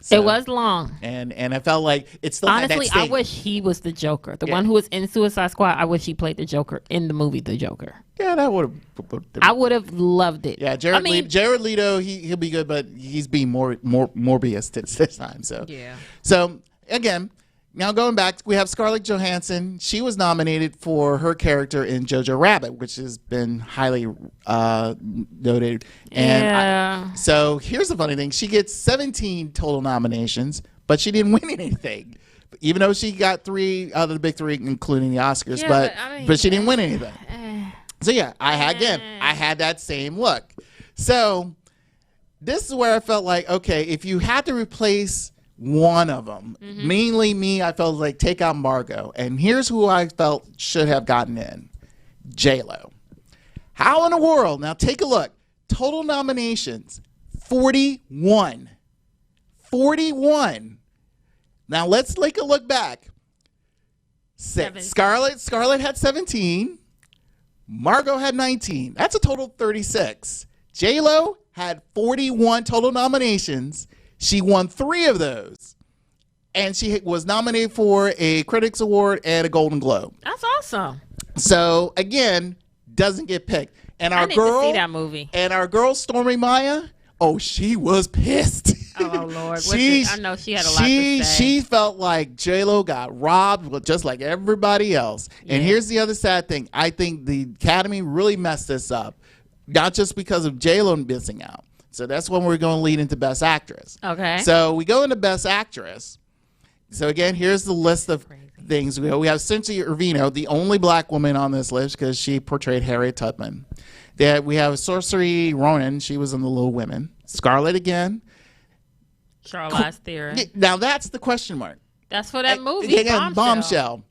So, it was long. And I felt like it still honestly, had that sting. I wish he was the Joker. The one who was in Suicide Squad, I wish he played the Joker in the movie The Joker. Yeah, that would have. I would have loved it. Yeah, Jared Leto, he'll be good, but he's being more Morbius this time. So yeah. So again, now going back, we have Scarlett Johansson. She was nominated for her character in Jojo Rabbit, which has been highly noted. And so here's the funny thing: she gets 17 total nominations, but she didn't win anything. Even though she got 3 out of the big 3, including the Oscars, but she didn't win anything. So yeah, I had that same look. So this is where I felt like, okay, if you had to replace one of them, mainly me, I felt like take out Margot. And here's who I felt should have gotten in: J-Lo. How in the world? Now take a look. Total nominations, 41. 41. Now let's take a look back. Scarlett had 17. Margot had 19. That's a total of 36. J-Lo had 41 total nominations. She won 3 of those. And she was nominated for a Critics Award and a Golden Globe. That's awesome. So, again, doesn't get picked. And our I need to see that movie. And our girl, Stormy Maya, she was pissed. Oh, Lord. I know she had a lot to say. She felt like J-Lo got robbed just like everybody else. Yeah. And here's the other sad thing. I think the Academy really messed this up, not just because of J-Lo missing out. So that's when we're going to lead into Best Actress. Okay. So we go into Best Actress. So again, here's the list of things. We have Cynthia Erivo, the only black woman on this list because she portrayed Harriet Tubman. We have Saoirse Ronan. She was in The Little Women. Scarlett again. Charlize Theron. Now that's the question mark. That's for that movie, Bombshell.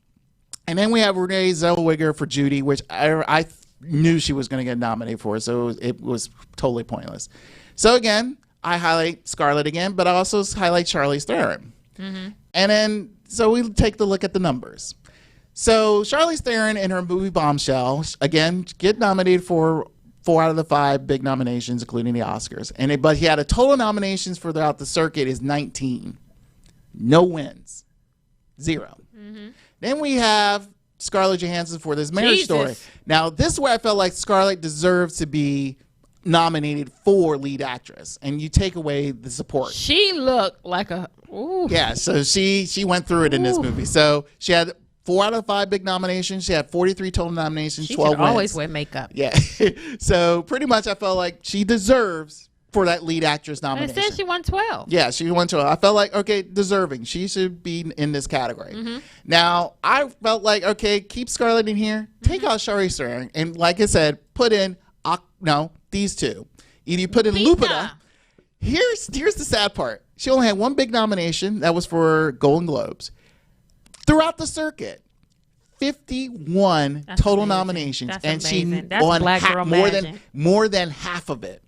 And then we have Renee Zellweger for Judy, which I knew she was going to get nominated for, so it was totally pointless. So again, I highlight Scarlett again, but I also highlight Charlize Theron. Mm-hmm. And then, so we take the look at the numbers. So Charlize Theron in her movie Bombshell, again, get nominated for 4 out of the 5 big nominations, including the Oscars. But he had a total nominations for throughout the circuit is 19. No wins. 0. Mm-hmm. Then we have Scarlett Johansson for This Marriage Story. Now, this is where I felt like Scarlett deserves to be nominated for lead actress, and you take away the support. She looked like a... Ooh. Yeah, so she went through it in this movie. So she had 4 out of 5 big nominations. She had 43 total nominations, 12 wins. She always wear makeup. Yeah. So pretty much I felt like she deserves for that lead actress nomination. It said she won 12. Yeah, she won 12. I felt like, okay, deserving. She should be in this category. Mm-hmm. Now, I felt like, okay, keep Scarlett in here. Take out Charlize Theron. And like I said, put in, these two. Either you put in Lupita. Here's the sad part. She only had 1 big nomination. That was for Golden Globes. Throughout the circuit, 51 total nominations, and she won more than half of it.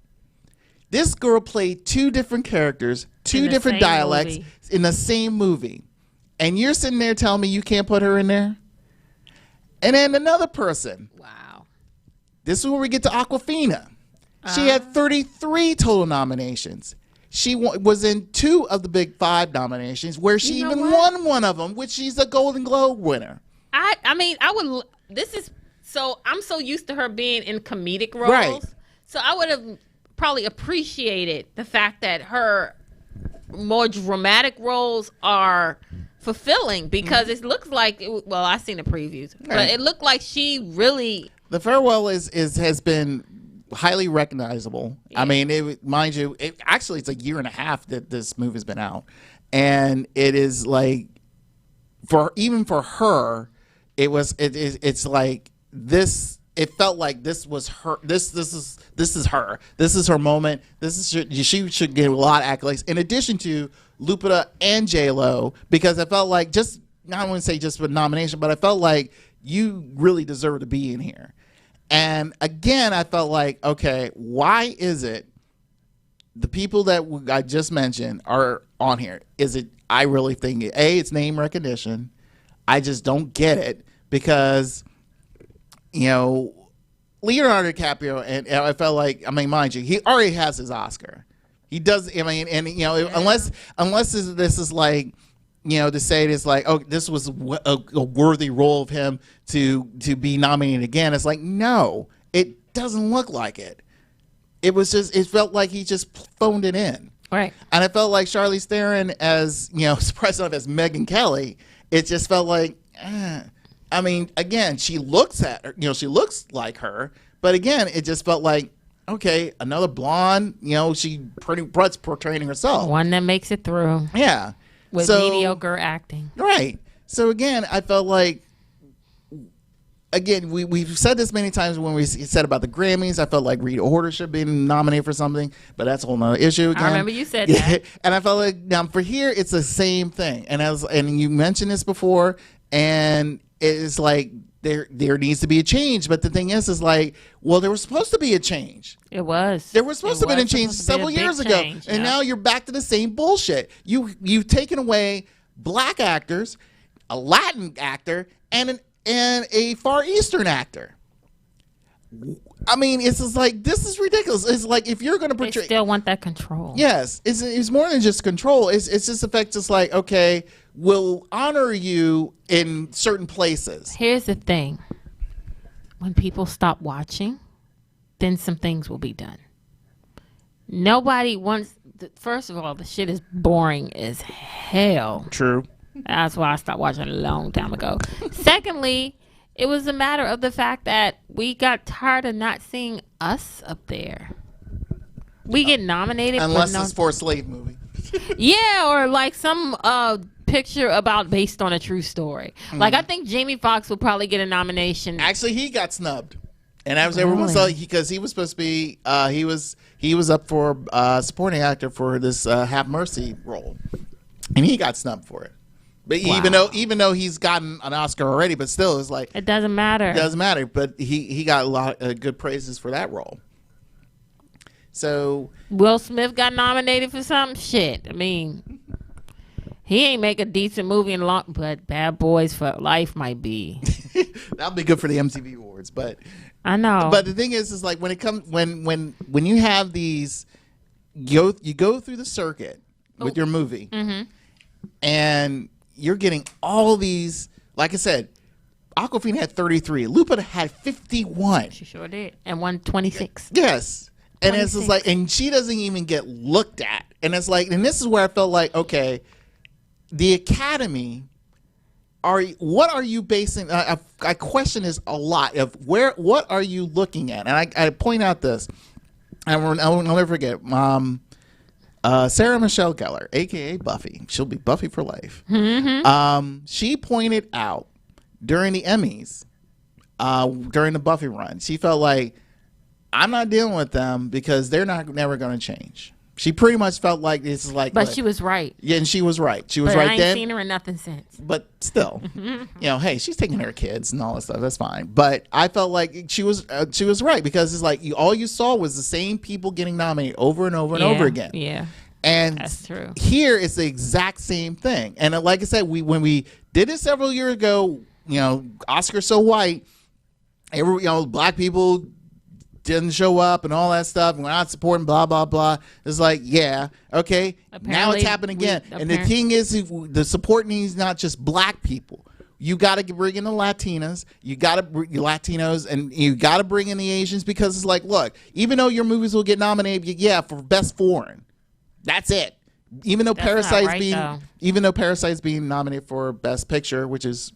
This girl played 2 different characters, 2 different dialects in the same movie, and you're sitting there telling me you can't put her in there. And then another person. Wow. This is where we get to Awkwafina. She had 33 total nominations. She was in 2 of the big 5 nominations, where she even won one of them, which she's a Golden Globe winner. I'm so used to her being in comedic roles. Right. So I would have probably appreciated the fact that her more dramatic roles are fulfilling, because it looks like, I've seen the previews, but it looked like she really... The Farewell has been highly recognizable. Yeah. I mean, mind you, actually it's a year and a half that this movie has been out, and it is like, for her, it's like this. It felt like this was her. This is her. This is her moment. She should get a lot of accolades in addition to Lupita and J-Lo, because I felt like, I wouldn't say just for nomination, but I felt like you really deserve to be in here. And again, I felt like, okay, why is it the people that I just mentioned are on here? I really think, it's name recognition. I just don't get it, because, Leonardo DiCaprio, and I felt like, mind you, he already has his Oscar. He does. I mean, and unless this is like, to say it is like, oh, this was a worthy role of him to be nominated again. It's like, no, it doesn't look like it. It was just, it felt like he just phoned it in. Right. And it felt like Charlize Theron as, surprised enough as Megyn Kelly, it just felt like, I mean, again, she looks she looks like her, but again, it just felt like, okay, another blonde, she pretty much portraying herself. One that makes it through. Yeah. With mediocre acting. Right. So again, I felt like, again, we've said this many times when we said about the Grammys. I felt like Rita Ora should be nominated for something, but that's a whole nother issue again. I remember you said that. And I felt like, now for here, it's the same thing. And you mentioned this before, and it's like there needs to be a change. But the thing is like, well, there was supposed to be a change. It was. There was supposed to be a change several years ago, and now you're back to the same bullshit. You've taken away black actors, a Latin actor, and a Far Eastern actor. I mean, it's just like, this is ridiculous. It's like, if you're going to portray, they still want that control. Yes, it's more than just control. It's just the fact, just like, okay, we'll honor you in certain places. Here's the thing: when people stop watching, then some things will be done. Nobody wants. First of all, the shit is boring as hell. True. That's why I stopped watching a long time ago. Secondly, it was a matter of the fact that we got tired of not seeing us up there. We get nominated. Unless it's for a slave movie. Yeah, or like some picture based on a true story. Like, I think Jamie Foxx will probably get a nomination. Actually, he got snubbed. And that was everyone saw, because he was supposed to be he was up for supporting actor for this Have Mercy role. And he got snubbed for it. But even though he's gotten an Oscar already, but still, it's like, it doesn't matter. It doesn't matter. But he got a lot of good praises for that role. So Will Smith got nominated for something. Shit, I mean, he ain't make a decent movie in long, but Bad Boys for Life might be. That'll be good for the MTV Awards, but I know. But the thing is like, when it comes when you have these, you go through the circuit with your movie, and you're getting all these, like I said, Awkwafina had 33. Lupa had 51. She sure did. And won 26. Yes. And 26. it's just like, and she doesn't even get looked at. And it's like, and this is where I felt like, okay, the Academy, what are you basing, I question this a lot, of what are you looking at? And I point out this, and I'll never forget, Sarah Michelle Gellar, aka Buffy, she'll be Buffy for life. She pointed out during the Emmys, during the Buffy run, she felt like, I'm not dealing with them because they're never going to change. She pretty much felt like this is like, but she was right. Yeah, and she was right. She was right then. I ain't seen her in nothing since. But still, hey, she's taking her kids and all that stuff. That's fine. But I felt like she was right, because it's like, all you saw was the same people getting nominated over and over and over again. Yeah, and that's true. Here it's the exact same thing. And like I said, when we did it several years ago, Oscar So White, black people didn't show up and all that stuff, and we're not supporting blah blah blah. It's like, yeah, okay, apparently, now it's happening again. And the thing is, the support needs not just black people. You got to bring in the Latinas, you got to bring Latinos, and you got to bring in the Asians, because it's like, look, even though your movies will get nominated, for best foreign, that's it. Even though Parasite's being nominated for best picture, which is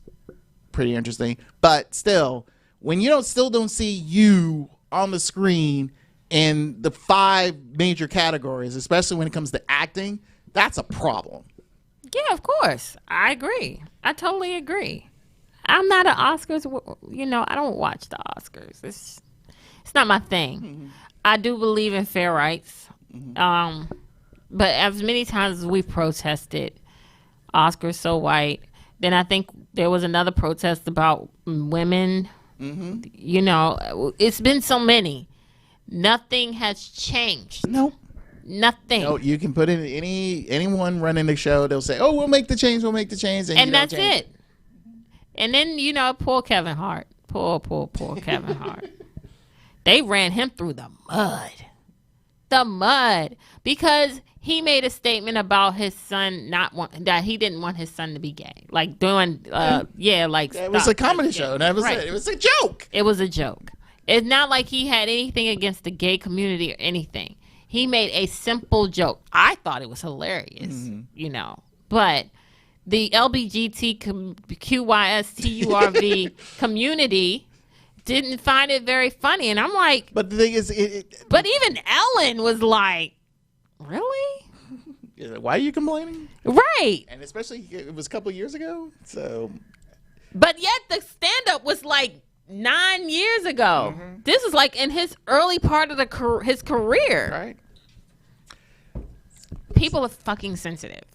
pretty interesting, but still, when you still don't see you on the screen in the 5 major categories, especially when it comes to acting, that's a problem. Yeah, of course. I agree. I totally agree. I'm not an Oscars, I don't watch the Oscars. It's not my thing. I do believe in fair rights. But as many times as we've protested Oscars So White, then I think there was another protest about women. It's been so many. Nothing has changed. Nope. Nothing. No, you can put in anyone running the show. They'll say, "Oh, we'll make the change. We'll make the change," and that's it. And then poor Kevin Hart. Poor Kevin Hart. They ran him through the mud. the mud because he made a statement about his son that he didn't want his son to be gay. Like doing, it was a comedy show, and that was it. It was a joke. It was a joke. It's not like he had anything against the gay community or anything. He made a simple joke. I thought it was hilarious, but the LBGTQYSTURV community didn't find it very funny. And I'm like, but the thing is, but even Ellen was like, really? Why are you complaining? Right. And especially it was a couple of years ago. So, but yet the stand-up was like 9 years ago. This is like in his early part of his career. Right. People are fucking sensitive.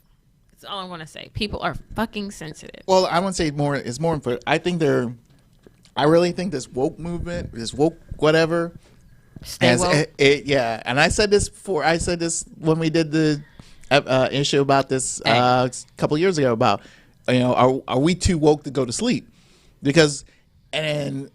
That's all I want to say. People are fucking sensitive. Well, I wouldn't say more. It's more important. I really think this woke movement, this woke whatever. Stay woke. And I said this before. I said this when we did the issue about this a couple of years ago about, are we too woke to go to sleep? Because, and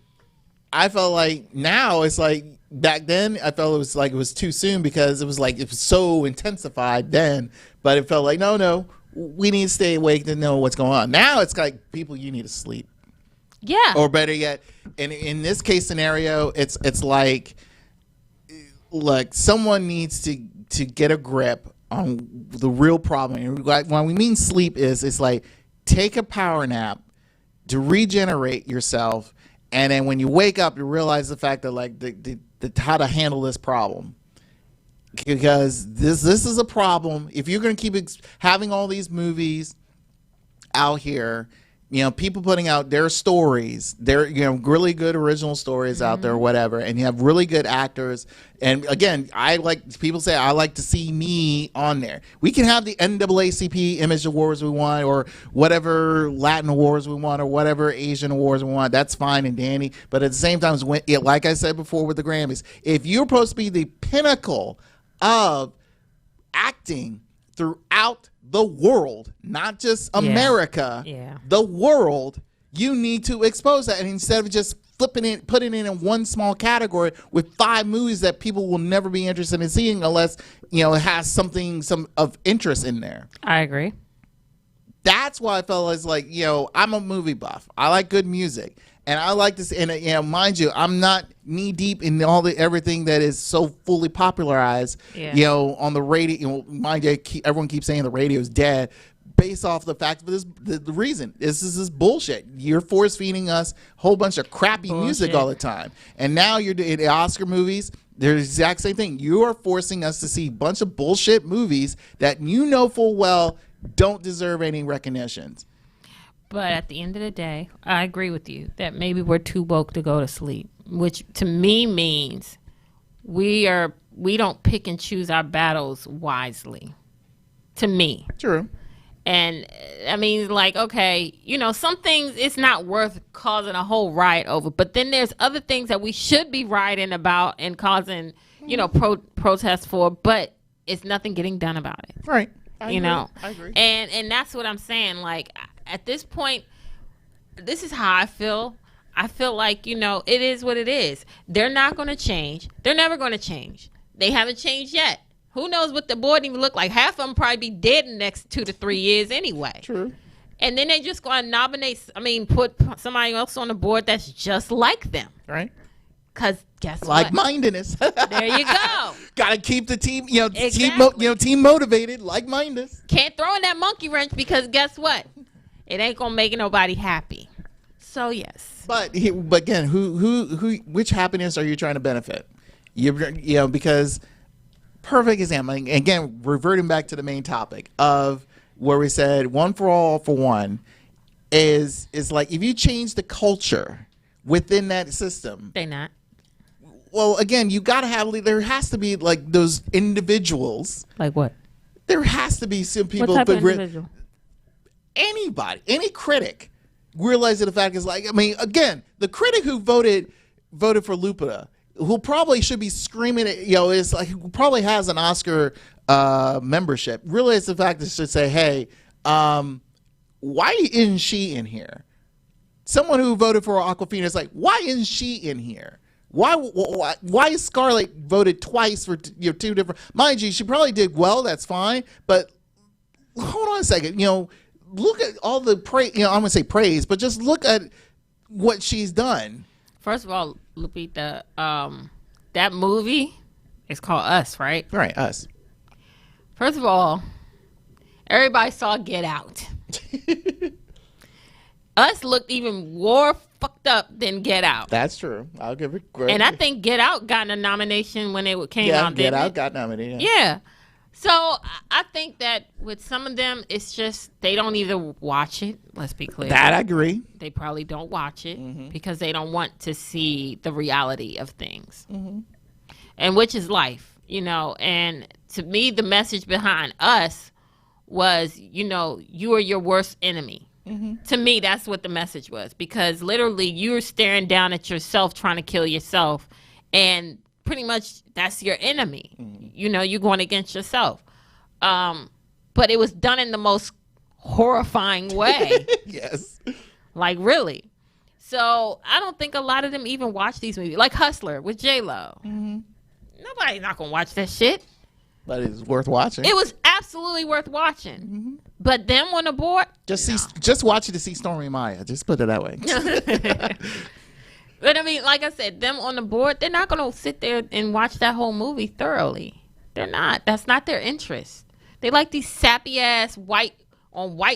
I felt like now it's like back then I felt it was too soon because it was so intensified then, but it felt like no, we need to stay awake to know what's going on. Now it's like people, you need to sleep. Yeah. Or better yet, in this case scenario, it's like someone needs to get a grip on the real problem. And when we mean sleep it's like take a power nap to regenerate yourself, and then when you wake up, you realize the fact that the how to handle this problem. Because this is a problem. If you're going to keep having all these movies out here, people putting out their stories, their really good original stories out there, or whatever, and you have really good actors. And again, people say I like to see me on there. We can have the NAACP Image Awards we want, or whatever Latin awards we want, or whatever Asian awards we want. That's fine and dandy. But at the same time, like I said before with the Grammys, if you're supposed to be the pinnacle of acting throughout the world, not just America, the world, you need to expose that. And instead of just putting it in one small category with 5 movies that people will never be interested in seeing unless it has some of interest in there. I agree. That's why I felt like I'm a movie buff. I like good music. And I like this, and mind you, I'm not knee deep in everything that is so fully popularized, on the radio. Mind you, everyone keeps saying the radio is dead, based off the fact of the reason. This is this bullshit. You're force feeding us a whole bunch of crappy music all the time, and now you're in the Oscar movies. They're the exact same thing. You are forcing us to see a bunch of bullshit movies that full well don't deserve any recognitions. But at the end of the day, I agree with you that maybe we're too woke to go to sleep, which to me means we don't pick and choose our battles wisely. To me. True. And I mean, okay, some things it's not worth causing a whole riot over, but then there's other things that we should be rioting about and causing, protests for, but it's nothing getting done about it. Right. I agree. And that's what I'm saying. At this point, this is how I feel. I feel like, it is what it is. They're not going to change. They're never going to change. They haven't changed yet. Who knows what the board even look like? Half of them probably be dead in the next 2 to 3 years anyway. True. And then they just going to put somebody else on the board that's just like them. Right. Because guess what? Like-mindedness. There you go. Got to keep the team, exactly. team motivated, like-mindedness. Can't throw in that monkey wrench because guess what? It ain't gonna make nobody happy. So yes. But again, which happiness are you trying to benefit? Because perfect example. Again, reverting back to the main topic of where we said one for all for one is like if you change the culture within that system. They not. Well, again, there has to be those individuals. Like what? There has to be some people. What type of individual? Anybody, any critic realizing the fact is again, the critic who voted for Lupita, who probably should be screaming at, is who probably has an Oscar membership, realize the fact is to say, hey, why isn't she in here? Someone who voted for Awkwafina is why isn't she in here? Why is Scarlett voted twice for two different? Mind you, she probably did well. That's fine, but hold on a second. Look at all the praise. I'm gonna say praise, but just look at what she's done. First of all, Lupita, that movie is called Us, right? Right, Us. First of all, everybody saw Get Out. Us looked even more fucked up than Get Out. That's true. I'll give it credit. And I think Get Out got a nomination when it came out. Get Out got nominated. Yeah. So I think that with some of them, it's just they don't either watch it. Let's be clear. That I agree. They probably don't watch it because they don't want to see the reality of things, and which is life, And to me, the message behind Us was, you are your worst enemy. To me, that's what the message was, because literally you're staring down at yourself trying to kill yourself, and pretty much that's your enemy. You're going against yourself. But it was done in the most horrifying way. Yes. Like, really. So I don't think a lot of them even watch these movies. Like Hustler with J-Lo. Nobody's not going to watch that shit. But it's worth watching. It was absolutely worth watching. But them on the board? Just watch it to see Stormy Maya. Just put it that way. But I mean, like I said, them on the board, they're not going to sit there and watch that whole movie thoroughly. They're not. That's not their interest. They like these sappy ass white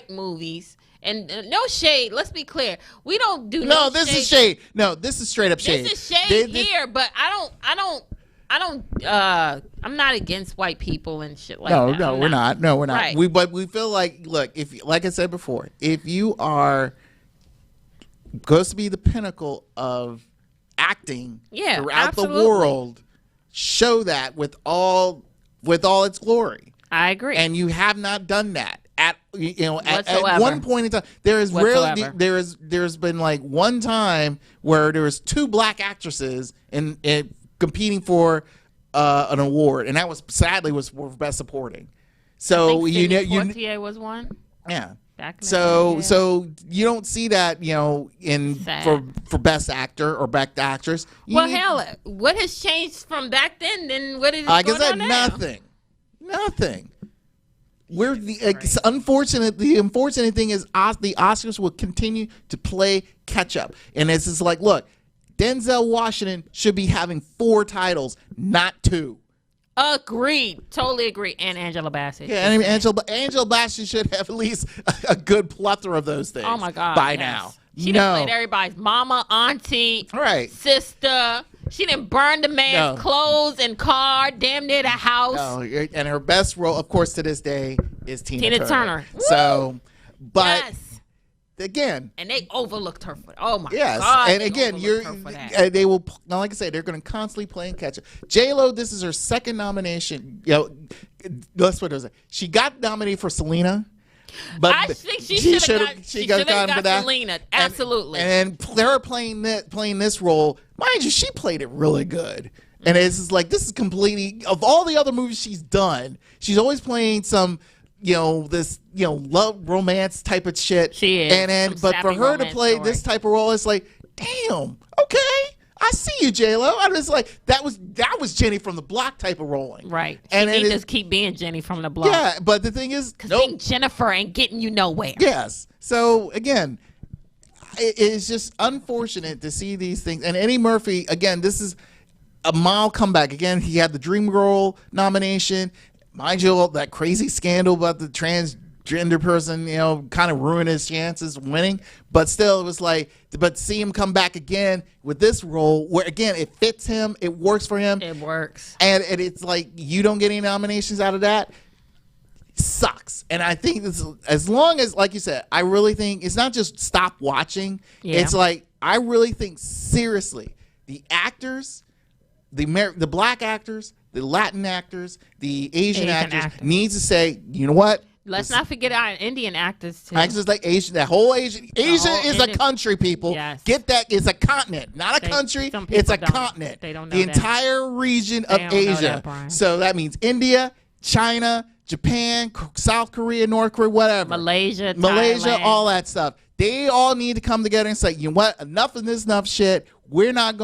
movies. And no shade. Let's be clear. We don't do no. This is shade. No, this is straight up shade. This is shade here, but I'm not against white people and shit like that. No, we're not. No, we're not. Right. But we feel like, look, if, like I said before, if you are supposed to be the pinnacle of acting throughout the world, show that with all its glory. I agree. And you have not done that. At one point in time, there is rarely there's been like one time where there was two black actresses in competing for an award, and that was sadly for best supporting. So Poitier was one. Yeah. So you don't see that for best actor or best actress. Hell, what has changed from back then? Then what is like going I said, on now? nothing. The unfortunate thing is the Oscars will continue to play catch up, and it's just like, look, Denzel Washington should be having 4 titles, not 2. Agreed. Totally agree. And Angela Bassett. Yeah, and Angela Bassett should have at least a good plethora of those things. Oh my God. By now. She done played everybody's mama, auntie, sister. She didn't burn the man's clothes and car, damn near the house. No, and her best role, of course, to this day is Tina Turner. Woo! So, but again, and they overlooked her for God. And again, they will, like I say, they're going to constantly play and catch up. J-Lo, this is her second nomination. Let's put it this way. She got nominated for Selena. But I think she should have gotten for that. Selena, absolutely. And her playing this role, mind you, she played it really good. And it's just like, this is completely, of all the other movies she's done, she's always playing some, love romance type of shit. She is. But for her to play this type of role, it's like, damn, okay. I see you, J-Lo. I was like, that was Jenny from the Block type of rolling. Right. And she just keep being Jenny from the Block. Yeah, but the thing is, because being Jennifer ain't getting you nowhere. Yes. So again, it's just unfortunate to see these things. And Eddie Murphy, again, this is a mild comeback. Again, he had the Dreamgirl nomination. Mind you, that crazy scandal about the transgender person, kind of ruined his chances of winning. But still, it was like, but see him come back again with this role where, again, it fits him, it works for him. It works. And it's like, you don't get any nominations out of that. Sucks. And I think this, as long as, like you said, I really think it's not just stop watching. Yeah. It's like, I really think seriously, the actors, the black actors, the Latin actors, the Asian actors needs to say, you know what? Let's not forget our Indian actors too. Actors like Asian, that whole Asia is a country, people. Yes. Get that? It's a continent, not a country. It's a continent. They don't know the entire region of Asia. So that means India, China, Japan, South Korea, North Korea, whatever. Malaysia, Thailand. All that stuff. They all need to come together and say, you know what? Enough of this shit. We're not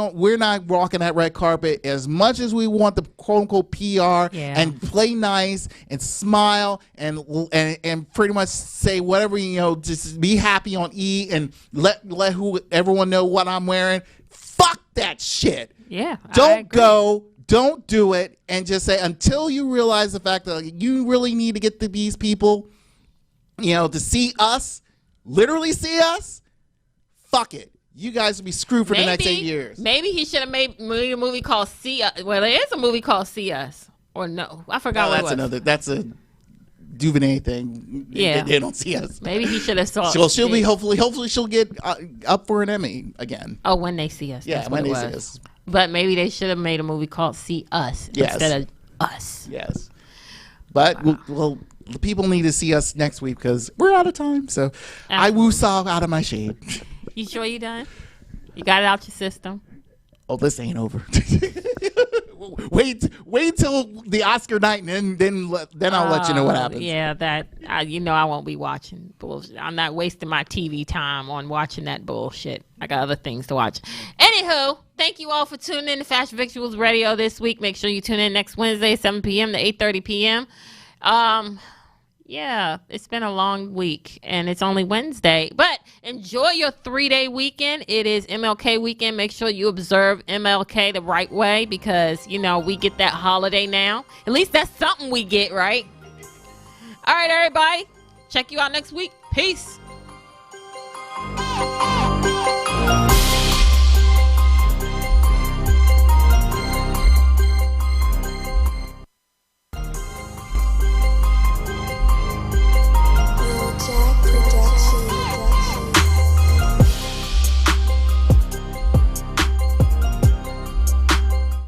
walking that red carpet as much as we want the quote unquote PR and play nice and smile and pretty much say whatever, just be happy on E and let everyone know what I'm wearing. Fuck that shit. Yeah. Don't go. Don't do it. And just say, until you realize the fact that you really need to get to these people, to see us, literally see us, fuck it. You guys will be screwed for the next 8 years. Maybe he should have made a movie called See Us. Well, there is a movie called See Us. Or no. I forgot what it was. That's a Duvernay thing. Yeah. They don't see us. Maybe he should have saw it. She'll be, hopefully she'll get up for an Emmy again. Oh, when they see us. Yeah, when they see us. But maybe they should have made a movie called See Us instead of Us. Yes. But well, the people need to see us next week because we're out of time. So I woo-saw out of my shade. You sure you done? You got it out your system? Oh, this ain't over. wait till the Oscar night, and then I'll let you know what happens. Yeah, I won't be watching bullshit. I'm not wasting my TV time on watching that bullshit. I got other things to watch. Anywho, thank you all for tuning in to Fashion Victuals Radio this week. Make sure you tune in next Wednesday, 7 p.m. to 8:30 p.m. Yeah, it's been a long week, and it's only Wednesday. But enjoy your 3-day weekend. It is MLK weekend. Make sure you observe MLK the right way because, we get that holiday now. At least that's something we get, right? All right, everybody. Check you out next week. Peace.